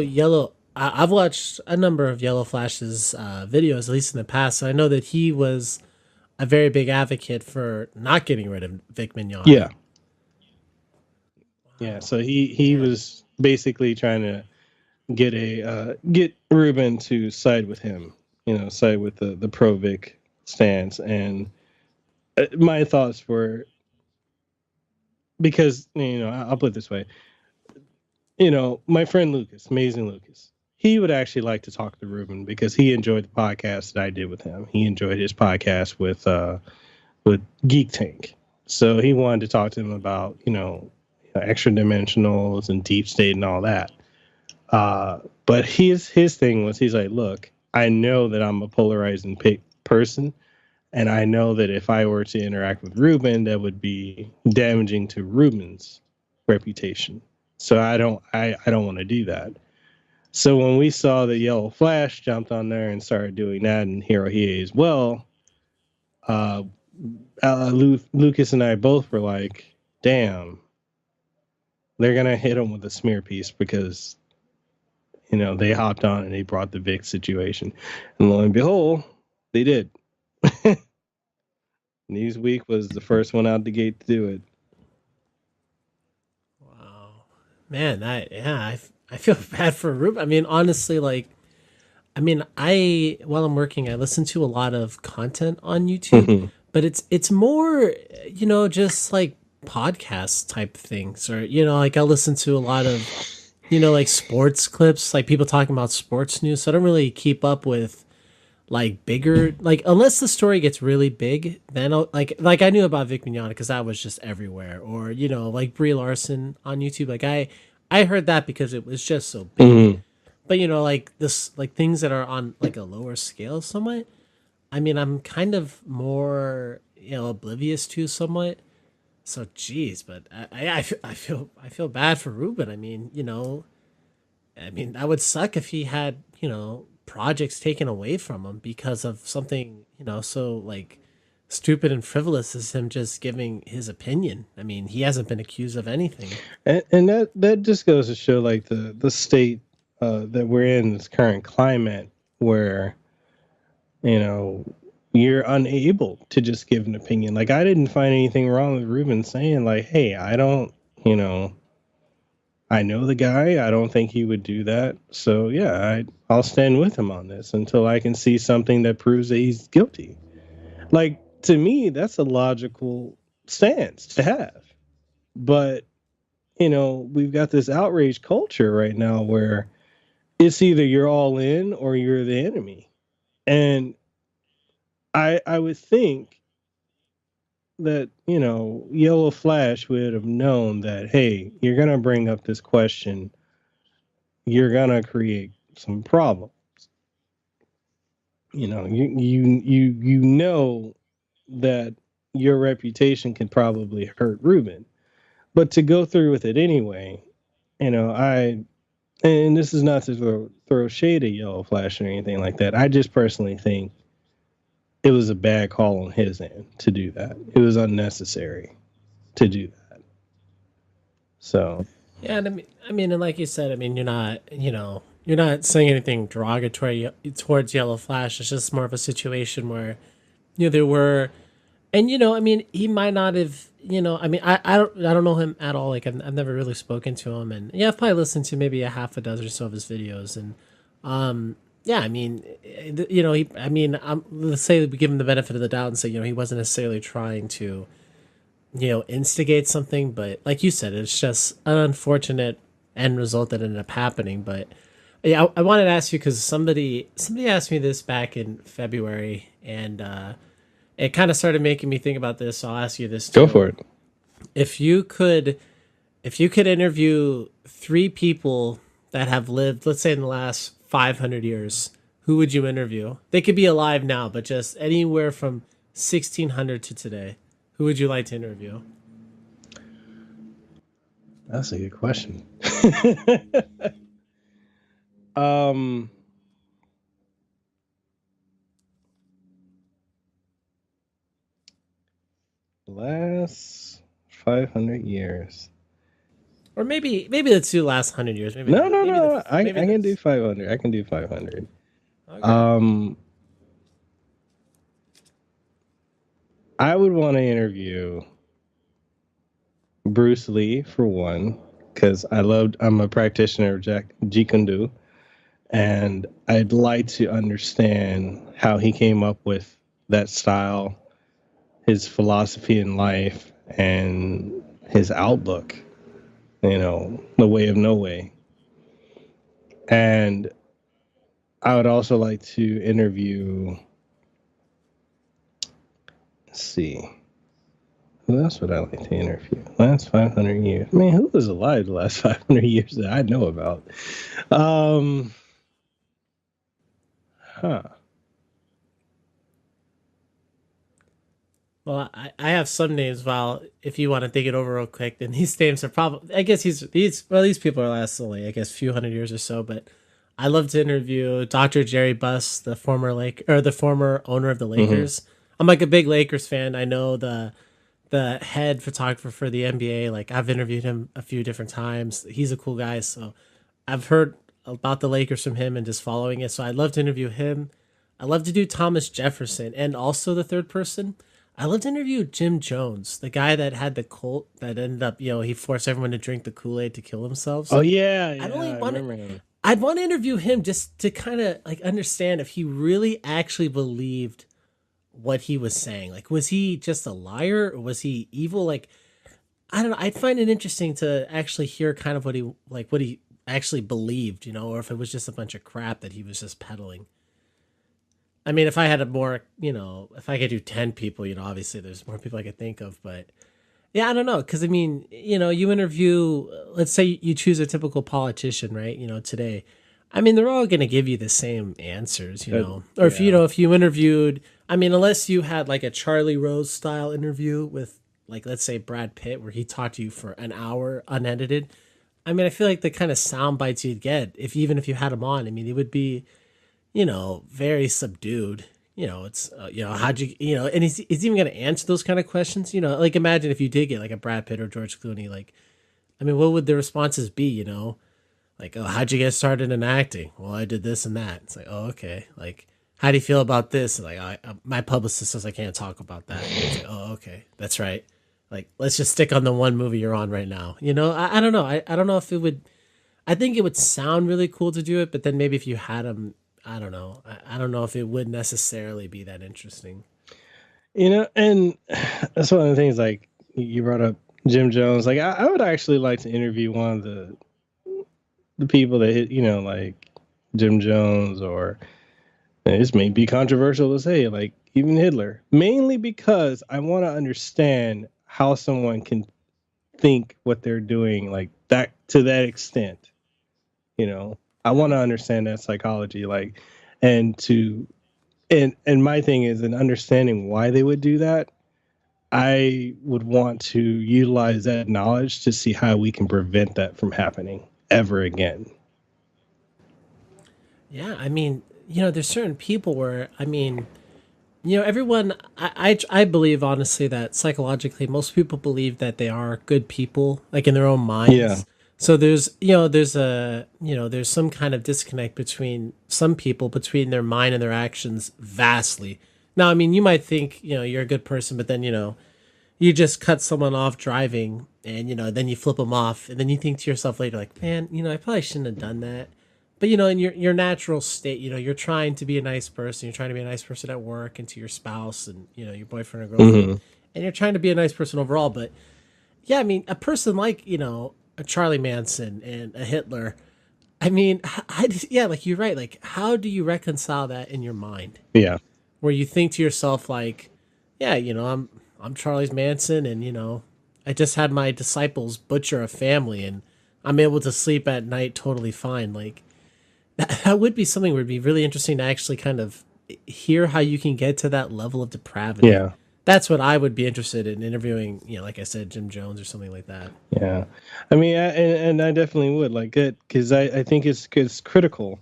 S1: I've watched a number of Yellow Flash's videos, at least in the past. So I know that he was a very big advocate for not getting rid of Vic Mignogna.
S2: Yeah. Yeah. So he was basically trying to get Ruben to side with him. Side with the pro Vic stance. And my thoughts were, because, I'll put it this way, my friend Lucas, amazing Lucas, he would actually like to talk to Ruben because he enjoyed the podcast that I did with him. He enjoyed his podcast with Geek Tank. So he wanted to talk to him about, extra dimensionals and deep state and all that. But his thing was, he's like, look, I know that I'm a polarizing person, and I know that if I were to interact with Ruben, that would be damaging to Ruben's reputation. So I don't want to do that. So when we saw that Yellow Flash jumped on there and started doing that, and Hirohige as well, Lucas and I both were like, damn, they're going to hit him with a smear piece because they hopped on and they brought the Vic situation. And lo and behold, they did. Newsweek was the first one out the gate to do it.
S1: Wow. Man, I feel bad for Ruben. I mean, honestly, I mean, I while I'm working, I listen to a lot of content on YouTube,
S2: Hmm.
S1: but it's more, just like podcast type things, or like I listen to a lot of, like sports clips, like people talking about sports news. So I don't really keep up with like bigger, like unless the story gets really big, then I'll, like I knew about Vic Mignogna because that was just everywhere, or like Brie Larson on YouTube. Like I heard that because it was just so big.
S2: Hmm.
S1: But like this, like things that are on like a lower scale, somewhat. I mean, I'm kind of more oblivious to somewhat. So, geez, but I feel bad for Ruben. I mean, that would suck if he had projects taken away from him because of something so like stupid and frivolous as him just giving his opinion. I mean, he hasn't been accused of anything.
S2: And that just goes to show like the state that we're in, this current climate where you know you're unable to just give an opinion. Like I didn't find anything wrong with Ruben saying like, "Hey, I don't, I know the guy. I don't think he would do that. So yeah, I'll stand with him on this until I can see something that proves that he's guilty." Like to me, that's a logical stance to have. But we've got this outrage culture right now where it's either you're all in or you're the enemy. And I would think that, Yellow Flash would have known that, hey, you're gonna bring up this question, you're gonna create some problems. You know that your reputation can probably hurt Ruben. But to go through with it anyway, I and this is not to throw shade at Yellow Flash or anything like that. I just personally think it was a bad call on his end to do that. It was unnecessary to do that. So,
S1: Yeah, and and like you said, I mean, you're not saying anything derogatory towards Yellow Flash. It's just more of a situation where, there were, and I mean, he might not have, I mean, I don't know him at all. Like, I've never really spoken to him, and yeah, I've probably listened to maybe a half a dozen or so of his videos, and yeah, I mean, I mean, let's say we give him the benefit of the doubt and say, he wasn't necessarily trying to instigate something, but like you said, it's just an unfortunate end result that ended up happening. But yeah, I wanted to ask you because somebody asked me this back in February, and it kind of started making me think about this. So I'll ask you this
S2: go
S1: too.
S2: for it.
S1: If you could, if you could interview three people that have lived, let's say in the last 500 years, who would you interview? They could be alive now, but just anywhere from 1600 to today. Who would you like to interview?
S2: That's a good question. um, last 500 years.
S1: Or maybe the two last 100 years. Maybe
S2: No,
S1: not.
S2: no,
S1: Maybe the
S2: no. I
S1: maybe
S2: can do
S1: this.
S2: 500. I can do 500.
S1: Okay.
S2: Um, I would want to interview Bruce Lee for one, because I'm a practitioner of Jeet Kune Do, and I'd like to understand how he came up with that style, his philosophy in life, and his outlook. The way of no way. And I would also like to interview. Let's see. Who else would I like to interview? Last 500 years. I mean, who was alive the last 500 years that I know about? Um, huh.
S1: Well, I have some names. Well, if you want to think it over real quick, then these names are probably. I guess these people are last only I guess few hundred years or so. But I love to interview Dr. Jerry Buss, the former the former owner of the
S2: Hmm.
S1: Lakers. I'm like a big Lakers fan. I know the head photographer for the NBA. Like I've interviewed him a few different times. He's a cool guy. So I've heard about the Lakers from him and just following it. So I'd love to interview him. I love to do Thomas Jefferson and also the third person. I love to interview Jim Jones, the guy that had the cult that ended up, he forced everyone to drink the Kool Aid to kill themselves.
S2: Oh yeah,
S1: I'd
S2: yeah,
S1: only
S2: I
S1: want to,
S2: remember him.
S1: I'd want to interview him just to kind of like understand if he really actually believed what he was saying. Like, was he just a liar or was he evil? Like, I don't know. I'd find it interesting to actually hear kind of what he actually believed, or if it was just a bunch of crap that he was just peddling. I mean, if I had a more, if I could do 10 people, obviously there's more people I could think of, but yeah, I don't know. Cause I mean, you interview, let's say you choose a typical politician, right? Today, I mean, they're all going to give you the same answers, or if,
S2: Yeah.
S1: if you interviewed, I mean, unless you had like a Charlie Rose style interview with like, let's say Brad Pitt, where he talked to you for an hour unedited. I mean, I feel like the kind of sound bites you'd get even if you had him on, I mean, it would be, very subdued. It's how'd you and he's even going to answer those kind of questions. Like imagine if you did get like a Brad Pitt or George Clooney. Like, I mean, what would the responses be? Like, oh, how'd you get started in acting? Well, I did this and that. It's like, oh, okay. Like, how do you feel about this? Like, my publicist says I can't talk about that. It's like, oh, okay, that's right. Like, let's just stick on the one movie you're on right now. I don't know. I don't know if it would. I think it would sound really cool to do it, but then maybe if you had him, I don't know. I don't know if it would necessarily be that interesting.
S2: And that's one of the things. Like you brought up Jim Jones. Like I would actually like to interview one of the people that hit, like Jim Jones, or this may be controversial to say, like even Hitler. Mainly because I want to understand how someone can think what they're doing like that to that extent. I want to understand that psychology, like, and to and my thing is in understanding why they would do that. I would want to utilize that knowledge to see how we can prevent that from happening ever again.
S1: Yeah, I mean, there's certain people where I mean, everyone. I believe honestly that psychologically, most people believe that they are good people, like in their own
S2: Yeah.
S1: minds. So there's some kind of disconnect between some people between their mind and their actions vastly. Now, I mean, you might think you're a good person, but then you just cut someone off driving, and then you flip them off, and then you think to yourself later, like, man, I probably shouldn't have done that. But in your natural state, you're trying to be a nice person. You're trying to be a nice person at work and to your spouse and your boyfriend or girlfriend,
S2: Hmm.
S1: and you're trying to be a nice person overall. But yeah, I mean, a person like a Charlie Manson and a Hitler. I mean, yeah, like you're right. Like, how do you reconcile that in your mind,
S2: Yeah.
S1: where you think to yourself, like, yeah, I'm Charles Manson, and I just had my disciples butcher a family, and I'm able to sleep at night totally fine. Like, that would be something would be really interesting to actually kind of hear how you can get to that level of depravity.
S2: Yeah.
S1: That's what I would be interested in interviewing, like I said, Jim Jones or something like that.
S2: Yeah. I mean, and I definitely would like it because I think it's critical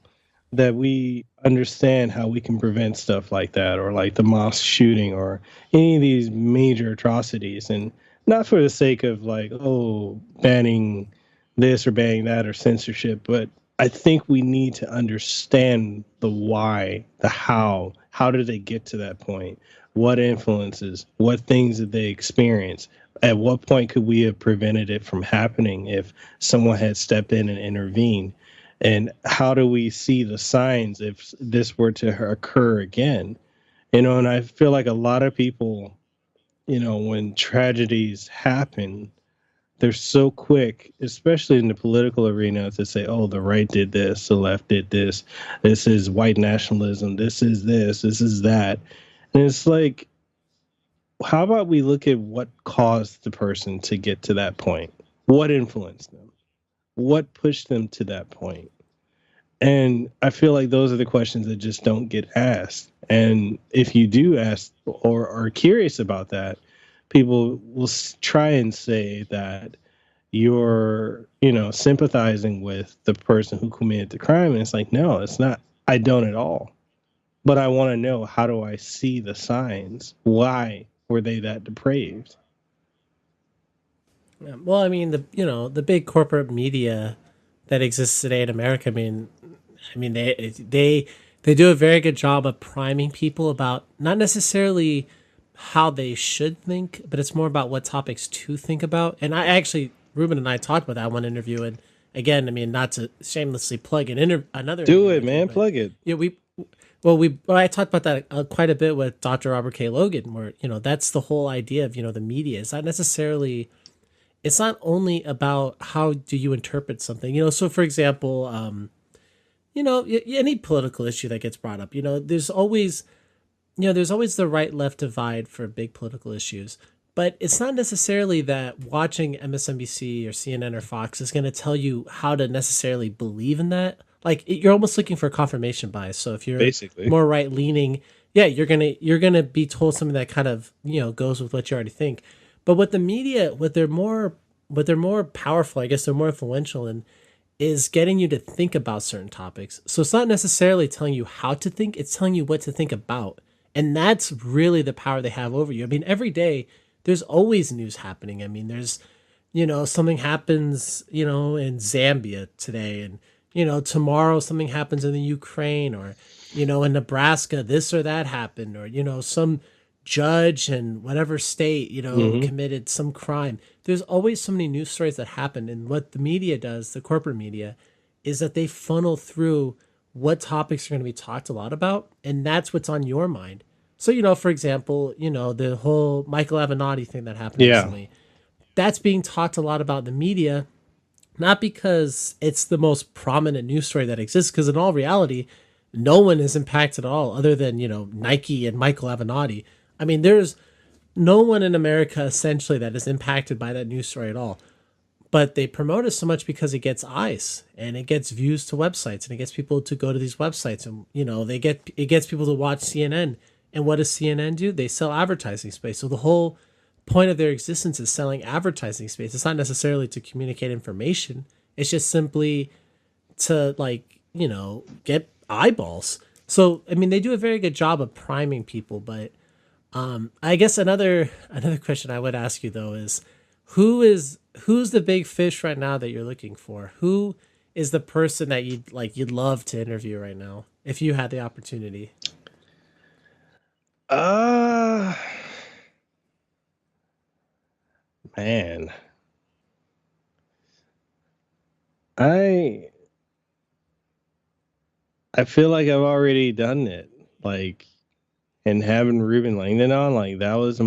S2: that we understand how we can prevent stuff like that, or like the mosque shooting, or any of these major atrocities, and not for the sake of like, oh, banning this or banning that or censorship, but I think we need to understand the why, the how did they get to that point, what influences, what things did they experience, at what point could we have prevented it from happening if someone had stepped in and intervened, and how do we see the signs if this were to occur again. And I feel like a lot of people, when tragedies happen, they're so quick, especially in the political arena, to say, oh, the right did this, the left did this, this is white nationalism, this is this is that. And it's like, how about we look at what caused the person to get to that point? What influenced them? What pushed them to that point? And I feel like those are the questions that just don't get asked. And if you do ask or are curious about that, people will try and say that you're, sympathizing with the person who committed the crime. And it's like, no, it's not. I don't at all. But I want to know, how do I see the signs? Why were they that depraved?
S1: Yeah, well, I mean, the big corporate media that exists today in America. I mean, they do a very good job of priming people about not necessarily how they should think, but it's more about what topics to think about. And I actually, Ruben and I talked about that one interview, and again, I mean, not to shamelessly plug another
S2: Do
S1: interview
S2: it,
S1: I did,
S2: man.
S1: but
S2: Plug it.
S1: yeah, I talked about that quite a bit with Dr. Robert K. Logan, where that's the whole idea of the media. It's not only about how do you interpret something. So for example, any political issue that gets brought up, there's always the right left divide for big political issues. But it's not necessarily that watching MSNBC or CNN or Fox is going to tell you how to necessarily believe in that. Like you're almost looking for confirmation bias. So if you're
S2: Basically.
S1: more right leaning, yeah, you're gonna be told something that kind of goes with what you already think. But what the media, what they're more powerful, I guess they're more influential in, is getting you to think about certain topics. So it's not necessarily telling you how to think, it's telling you what to think about. And that's really the power they have over you. I mean, every day there's always news happening. I mean, there's, something happens, in Zambia today, and, tomorrow something happens in the Ukraine, or, in Nebraska, this or that happened, or, some judge in whatever state, committed some crime. There's always so many news stories that happen. And what the media does, the corporate media, is that they funnel through what topics are going to be talked a lot about. And that's what's on your mind. So, for example, the whole Michael Avenatti thing that happened
S2: Yeah.
S1: recently, that's being talked a lot about in the media, not because it's the most prominent news story that exists, because in all reality, no one is impacted at all other than, Nike and Michael Avenatti. I mean, there's no one in America essentially that is impacted by that news story at all. But they promote it so much because it gets eyes and it gets views to websites and it gets people to go to these websites, and it gets people to watch CNN. And what does CNN do? They sell advertising space. So the whole point of their existence is selling advertising space. It's not necessarily to communicate information. It's just simply to get eyeballs. So I mean, they do a very good job of priming people. But I guess another question I would ask you though is who's the big fish right now that you're looking for? Who is the person that you'd love to interview right now if you had the opportunity?
S2: Man, I I feel like I've already done it. Like, and having Ruben Langdon on, like that was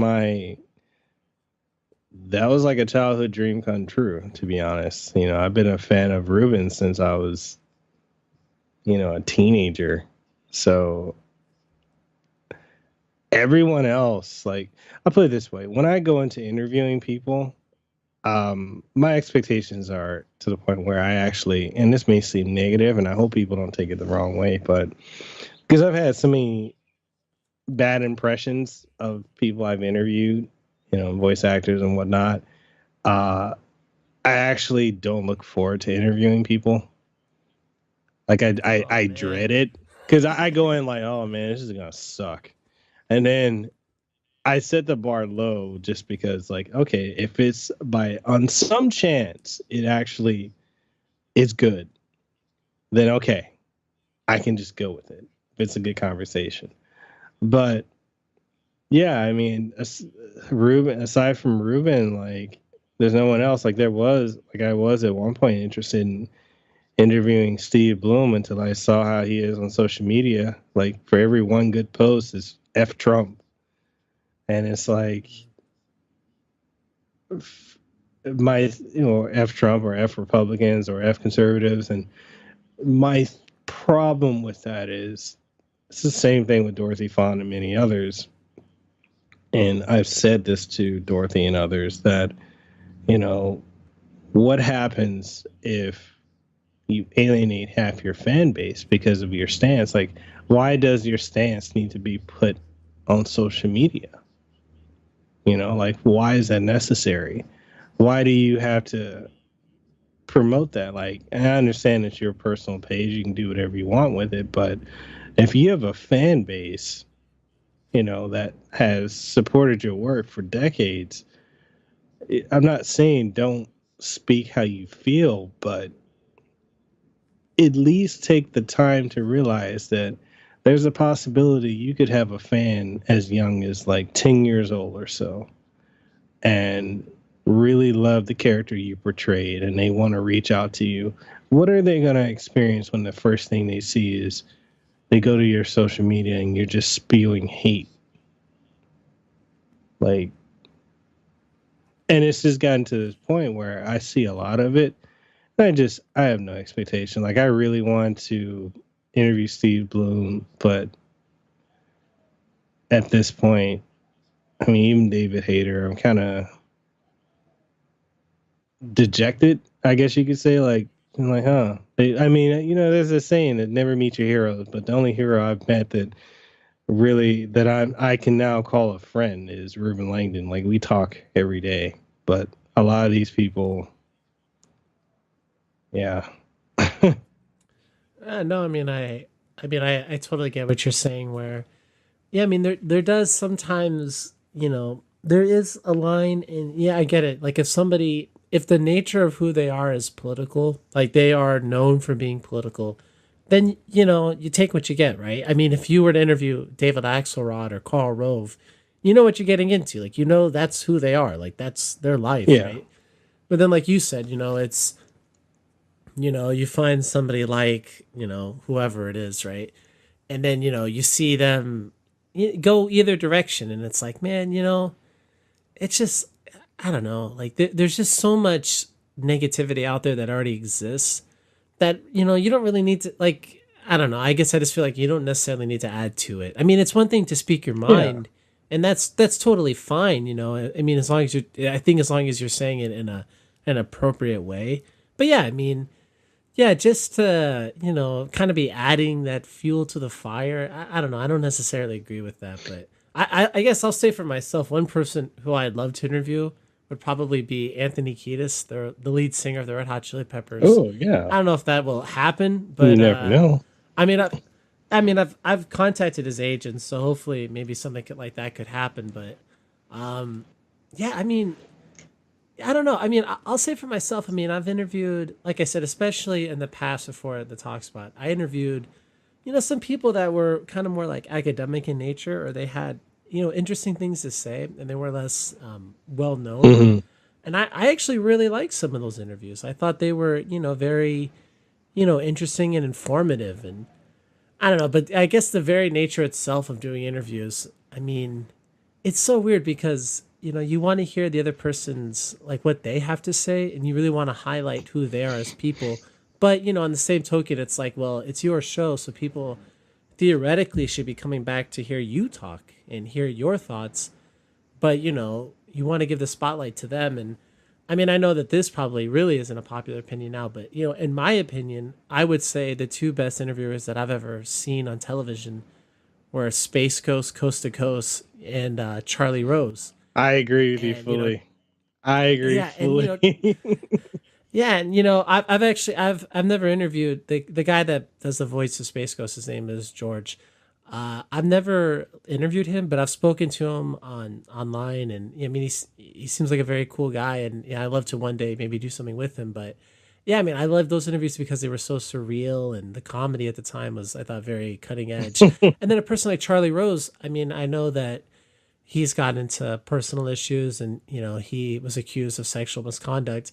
S2: like a childhood dream come true, to be honest. I've been a fan of Ruben since I was, a teenager. So everyone else, like, I'll put it this way: when I go into interviewing people, my expectations are to the point where I actually, and this may seem negative, and I hope people don't take it the wrong way, but because I've had so many bad impressions of people I've interviewed, voice actors and whatnot, I actually don't look forward to interviewing people. Like I dread it because I go in like, oh man, this is gonna suck, and then I set the bar low just because, like, okay, if it's on some chance it actually is good, then okay, I can just go with it if it's a good conversation. But yeah, I mean, Ruben, aside from Ruben, like, there's no one else. Like, I was at one point interested in interviewing Steve Bloom until I saw how he is on social media. Like, for every one good post is F Trump. And it's like, F Trump or F Republicans or F conservatives. And my problem with that is it's the same thing with Dorothy Fawn and many others. And I've said this to Dorothy and others that, what happens if you alienate half your fan base because of your stance? Like, why does your stance need to be put on social media? Like, why is that necessary? Why do you have to promote that? Like, and I understand it's your personal page, you can do whatever you want with it, but if you have a fan base, that has supported your work for decades, I'm not saying don't speak how you feel, but at least take the time to realize that there's a possibility you could have a fan as young as like 10 years old or so. And really love the character you portrayed and they want to reach out to you, what are they going to experience when the first thing they see is they go to your social media and you're just spewing hate? Like, and it's just gotten to this point where I see a lot of it. I have no expectation. Like, I really want to interview Steve Bloom, but at this point, I mean, even David Hayter, I'm kind of dejected, I guess you could say. Like, I'm like, huh? I mean, there's a saying that never meet your heroes, but the only hero I've met that really that I can now call a friend is Ruben Langdon. Like, we talk every day, but a lot of these people, yeah.
S1: No, I totally get what you're saying. Where, yeah, I mean, there does sometimes, there is a line, and yeah, I get it. Like if the nature of who they are is political, like they are known for being political, then you take what you get, right? I mean, if you were to interview David Axelrod or Karl Rove, you know what you're getting into. Like that's who they are. Like that's their life,
S2: Yeah.
S1: right? But then, like you said, it's you find somebody like whoever it is, right? And then you see them go either direction, and it's like, man, it's just I don't know. Like there's just so much negativity out there that already exists that you don't really need to like. I don't know. I guess I just feel like you don't necessarily need to add to it. I mean, it's one thing to speak your
S2: Yeah.
S1: mind, and that's totally fine. I mean, as long as I think as long as you're saying it in an appropriate way. But yeah, I mean, yeah, just to kind of be adding that fuel to the fire. I don't know. I don't necessarily agree with that, but I guess I'll say for myself, one person who I'd love to interview would probably be Anthony Kiedis, the lead singer of the Red Hot Chili Peppers.
S2: Oh, yeah.
S1: I don't know if that will happen,
S2: You
S1: but
S2: never know.
S1: I mean, I've contacted his agent, so hopefully maybe something like that could happen. But yeah, I mean, I don't know. I mean, I'll say for myself. I mean, I've interviewed, like I said, especially in the past before the talk spot. I interviewed, some people that were kind of more like academic in nature, or they had interesting things to say, and they were less well known.
S2: Hmm.
S1: And I actually really liked some of those interviews. I thought they were very interesting and informative, and I don't know, but I guess the very nature itself of doing interviews. I mean, it's so weird because you want to hear the other person's like what they have to say, and you really want to highlight who they are as people. But on the same token, it's like, well, it's your show, so people theoretically should be coming back to hear you talk and hear your thoughts. But you want to give the spotlight to them. And I mean, I know that this probably really isn't a popular opinion now, but in my opinion, I would say the two best interviewers that I've ever seen on television were Space Ghost Coast to Coast and Charlie Rose.
S2: I agree with you
S1: And
S2: fully. I agree
S1: yeah, and
S2: fully.
S1: yeah, and I've actually I've never interviewed the guy that does the voice of Space Ghost. His name is George. I've never interviewed him, but I've spoken to him online, and I mean he seems like a very cool guy, and yeah, I'd love to one day maybe do something with him. But yeah, I mean I love those interviews because they were so surreal, and the comedy at the time was I thought very cutting edge. And then a person like Charlie Rose, I mean I know that he's gotten into personal issues, and he was accused of sexual misconduct.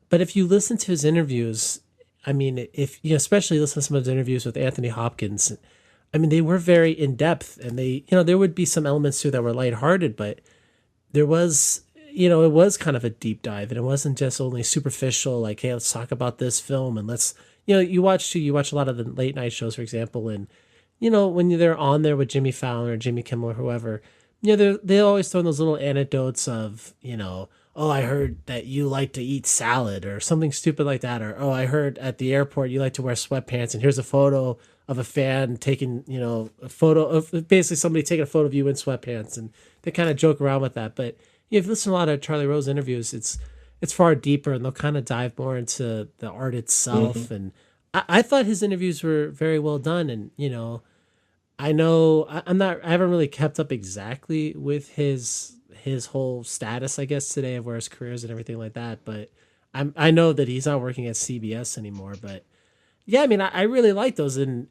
S1: But if you listen to his interviews, I mean, if especially listen to some of his interviews with Anthony Hopkins, I mean, they were very in depth, and they, there would be some elements too that were lighthearted, but there was, it was kind of a deep dive, and it wasn't just only superficial, like, hey, let's talk about this film, and let's, you watch a lot of the late night shows, for example, and when they're on there with Jimmy Fallon or Jimmy Kimmel or whoever, they always throw in those little anecdotes of, oh, I heard that you like to eat salad or something stupid like that. Or, oh, I heard at the airport you like to wear sweatpants. And here's a photo of a fan taking, a photo of basically somebody taking a photo of you in sweatpants. And they kind of joke around with that. But if you listen to a lot of Charlie Rose interviews, it's far deeper, and they'll kind of dive more into the art itself.
S2: Hmm.
S1: And I thought his interviews were very well done. And, I know I haven't really kept up exactly with his whole status, I guess, today of where his career is and everything like that. But I know that he's not working at CBS anymore. But yeah, I mean, I really like those, and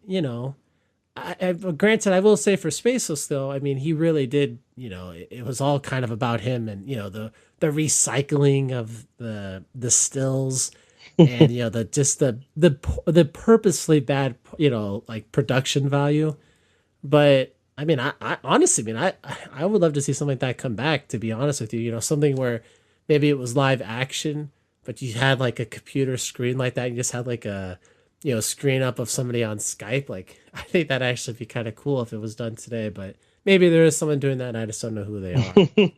S1: granted, I will say for Spaceless though, I mean, he really did. It was all kind of about him, and the recycling of the stills, and the just the purposely bad like production value. But I mean, I honestly mean I would love to see something like that come back. To be honest with you, something where maybe it was live action, but you had like a computer screen like that. You just had like a screen up of somebody on Skype. Like I think that actually be kind of cool if it was done today. But maybe there is someone doing that, and I just don't know who they are.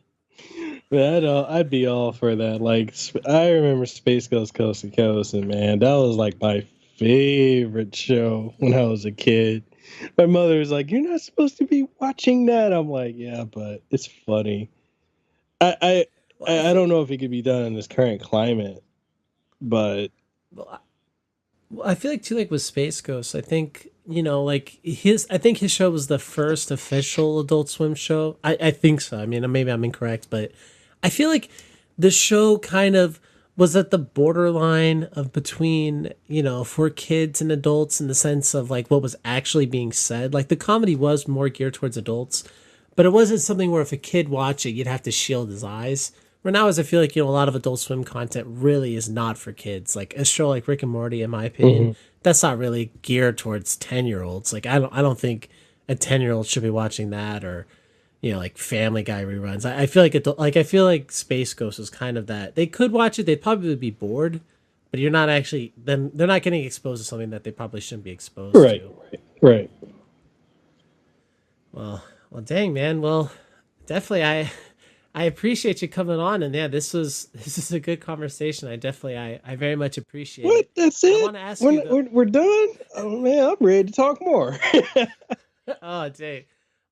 S2: Man, I'd be all for that. Like, I remember Space Ghost Coast to Coast, and man, that was like my favorite show when I was a kid. My mother was like, "You're not supposed to be watching that." I'm like, "Yeah, but it's funny." I I
S1: Well,
S2: I don't know if it could be done in this current climate, but
S1: well, I feel like too, like with Space Ghost, I think like I think his show was the first official Adult Swim show. I think so. I mean, maybe I'm incorrect, but I feel like the show kind of was at the borderline of between for kids and adults in the sense of like what was actually being said. Like the comedy was more geared towards adults, but it wasn't something where if a kid watched it, you'd have to shield his eyes. Where now, as I feel like a lot of Adult Swim content really is not for kids. Like a show like Rick and Morty, in my opinion,
S2: mhm.
S1: that's not really geared towards 10-year-olds. Like I don't think a 10-year-old should be watching that or like Family Guy reruns. I feel like I feel like Space Ghost is kind of that. They could watch it, they'd probably be bored, but you're not actually then they're not getting exposed to something that they probably shouldn't be exposed
S2: Right,
S1: to.
S2: right.
S1: Well, dang man. Well, definitely I appreciate you coming on, and yeah, this is a good conversation. I very much appreciate
S2: What?
S1: it.
S2: That's
S1: I
S2: it?
S1: want to ask you
S2: We're,
S1: though.
S2: we're, we're done? Oh man, I'm ready to talk more.
S1: Oh, dang,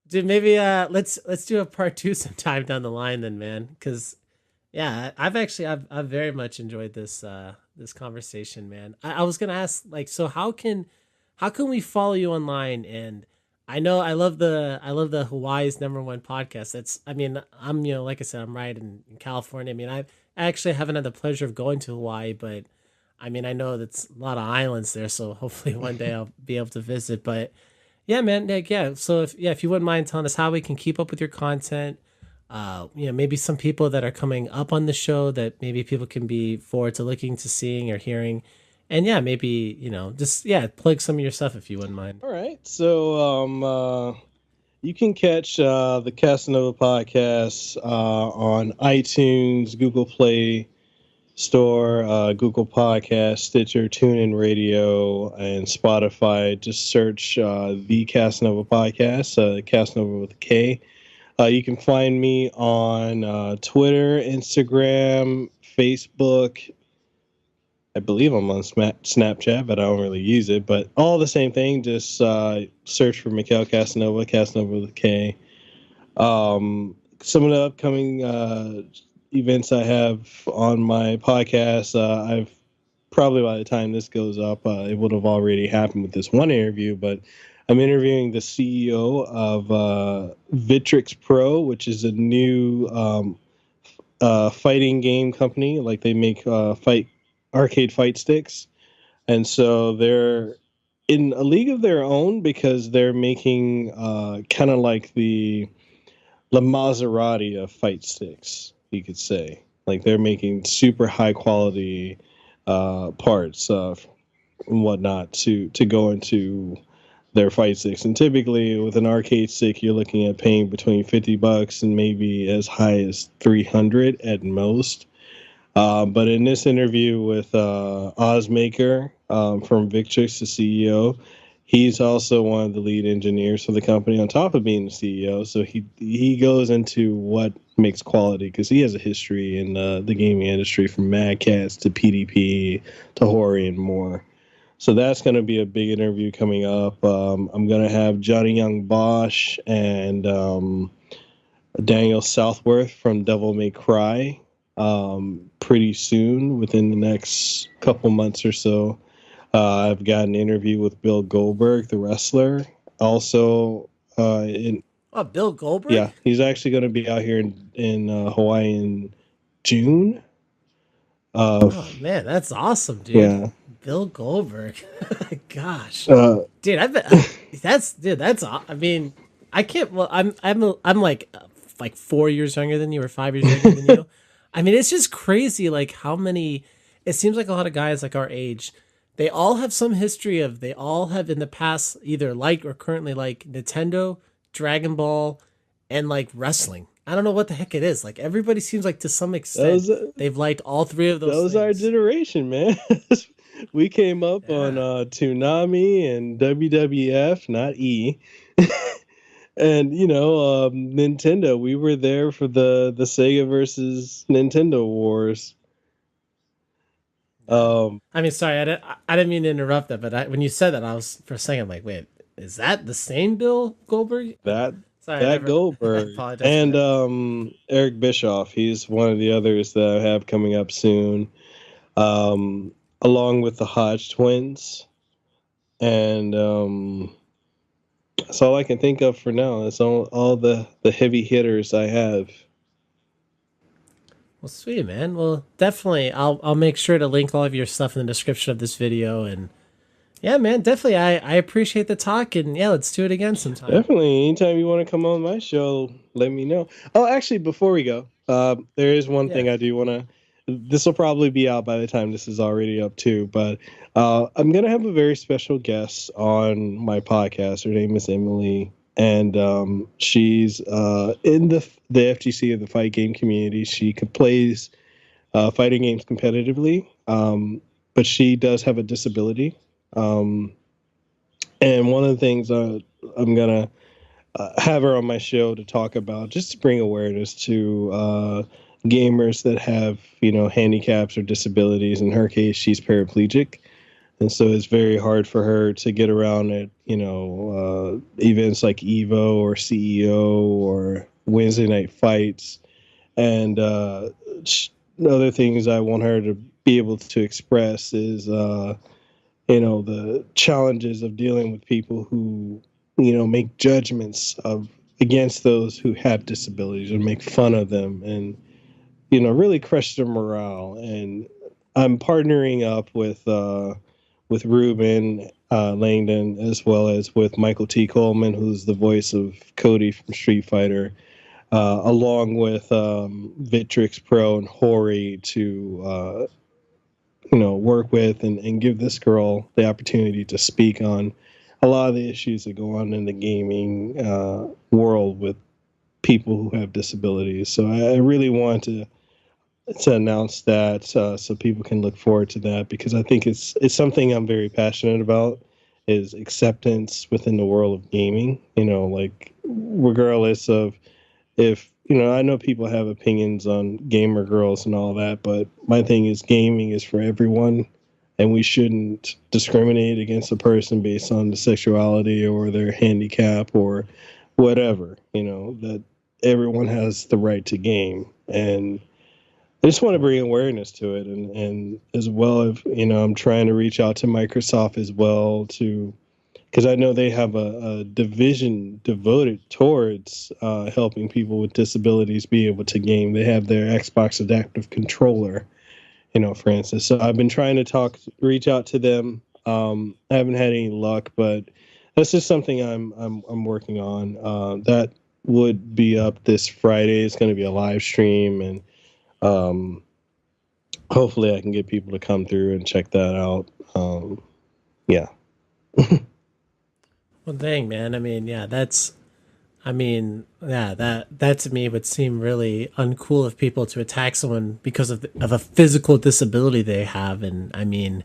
S1: dude, maybe let's do a part two sometime down the line then, man. Because yeah, I've very much enjoyed this conversation, man. I was gonna ask like, so how can we follow you online? And I know I love the Hawaii's #1 podcast. That's I mean I'm like I said I'm right in California. I mean I actually haven't had the pleasure of going to Hawaii, but I mean I know that's a lot of islands there. So hopefully one day I'll be able to visit. But yeah, man, like, yeah. So if you wouldn't mind telling us how we can keep up with your content, maybe some people that are coming up on the show that maybe people can be forward to looking to seeing or hearing. And yeah, maybe, just yeah, plug some of your stuff if you wouldn't mind.
S2: All right. So you can catch the Casanova Podcast on iTunes, Google Play Store, Google Podcast, Stitcher, TuneIn Radio, and Spotify. Just search the Casanova Podcast, Casanova with a K. You can find me on Twitter, Instagram, Facebook. I believe I'm on Snapchat, but I don't really use it. But all the same thing. Just search for Mekel Kasanova, Casanova with a K. Some of the upcoming events I have on my podcast, I've probably by the time this goes up, it would have already happened with this one interview. But I'm interviewing the CEO of Vitrix Pro, which is a new fighting game company. Like they make arcade fight sticks, and so they're in a league of their own because they're making kind of like the Maserati of fight sticks, you could say. Like they're making super high quality parts and whatnot to go into their fight sticks. And typically with an arcade stick, you're looking at paying between $50 and maybe as high as 300 at most. But in this interview with Ozmaker from Victrix, the CEO, he's also one of the lead engineers for the company on top of being the CEO. So he goes into what makes quality because he has a history in the gaming industry from Mad Catz to PDP to Hori and more. So that's going to be a big interview coming up. I'm going to have Johnny Young Bosch and Daniel Southworth from Devil May Cry pretty soon, within the next couple months or so. I've got an interview with Bill Goldberg, the wrestler. Also,
S1: Oh, Bill Goldberg?
S2: yeah, he's actually going to be out here in Hawaii in June.
S1: Oh man, that's awesome, dude.
S2: Yeah,
S1: Bill Goldberg. Gosh,
S2: Uh,
S1: dude, I mean, I can't. Well, I'm like 4 years younger than you, or 5 years younger than you. I mean, it's just crazy. Like how many? It seems like a lot of guys like our age, they all have some history of. They all have in the past either like or currently like Nintendo, Dragon Ball, and like wrestling. I don't know what the heck it is. Like everybody seems like to some extent
S2: those
S1: they've liked all three of those
S2: those our
S1: things.
S2: generation, man. We came up on
S1: Yeah.
S2: Toonami and WWF, not E. And Nintendo. We were there for the Sega versus Nintendo wars.
S1: Yeah.
S2: Um,
S1: I mean, sorry, I didn't mean to interrupt that, but when you said that, I was for a second like, wait, is that the same Bill Goldberg?
S2: that
S1: Sorry, I
S2: that
S1: never. I
S2: Goldberg
S1: apologize for
S2: and
S1: that.
S2: Eric Bischoff. He's one of the others that I have coming up soon. Along with the Hodge twins, and that's all I can think of for now. That's all the heavy hitters I have.
S1: Well, sweet man. Well, definitely, I'll make sure to link all of your stuff in the description of this video. And yeah, man, definitely, I appreciate the talk. And yeah, let's do it again sometime.
S2: Definitely. Anytime you want to come on my show, let me know. Oh, actually, before we go, there is one
S1: Yeah.
S2: thing I do want to. This will probably be out by the time this is already up too, but I'm gonna have a very special guest on my podcast. Her name is Emily, and she's in the FGC of the fight game community. She plays fighting games competitively, but she does have a disability. Um, and one of the things I'm gonna have her on my show to talk about, just to bring awareness to gamers that have handicaps or disabilities. In her case, she's paraplegic, and so it's very hard for her to get around at events like Evo or CEO or Wednesday night fights, and other things I want her to be able to express is the challenges of dealing with people who make judgments of against those who have disabilities or make fun of them, and really crush their morale. And I'm partnering up with Ruben Langdon, as well as with Michael T. Coleman, who's the voice of Cody from Street Fighter, along with Victrix Pro and Hori to work with and give this girl the opportunity to speak on a lot of the issues that go on in the gaming world with people who have disabilities. So I really want to announce that so people can look forward to that, because I think it's something I'm very passionate about, is acceptance within the world of gaming. Like regardless of if I know people have opinions on gamer girls and all that, but my thing is gaming is for everyone, and we shouldn't discriminate against a person based on the sexuality or their handicap or whatever. That everyone has the right to game, and I just want to bring awareness to it, and as well as I'm trying to reach out to Microsoft as well, to because I know they have a division devoted towards helping people with disabilities be able to game. They have their Xbox Adaptive Controller, for instance. So I've been trying to reach out to them. I haven't had any luck, but that's just something I'm working on. That would be up this Friday. It's going to be a live stream, and hopefully I can get people to come through and check that out. Yeah.
S1: Well, dang, man. I mean, yeah, that to me would seem really uncool of people to attack someone because of a physical disability they have. And I mean,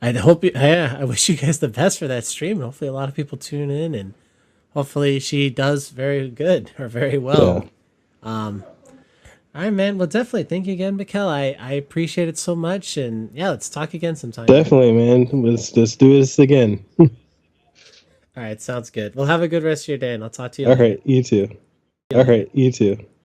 S1: I wish you guys the best for that stream. And hopefully, a lot of people tune in, and hopefully, she does very good or very
S2: Yeah.
S1: well. All right, man. Well, definitely. Thank you again, Mekel. I appreciate it so much. And yeah, let's talk again sometime.
S2: Definitely, man. Let's do this again.
S1: All right, sounds good. Well, have a good rest of your day, and I'll talk to you
S2: All
S1: later.
S2: right, you too.
S1: See you
S2: All
S1: later.
S2: right, you too.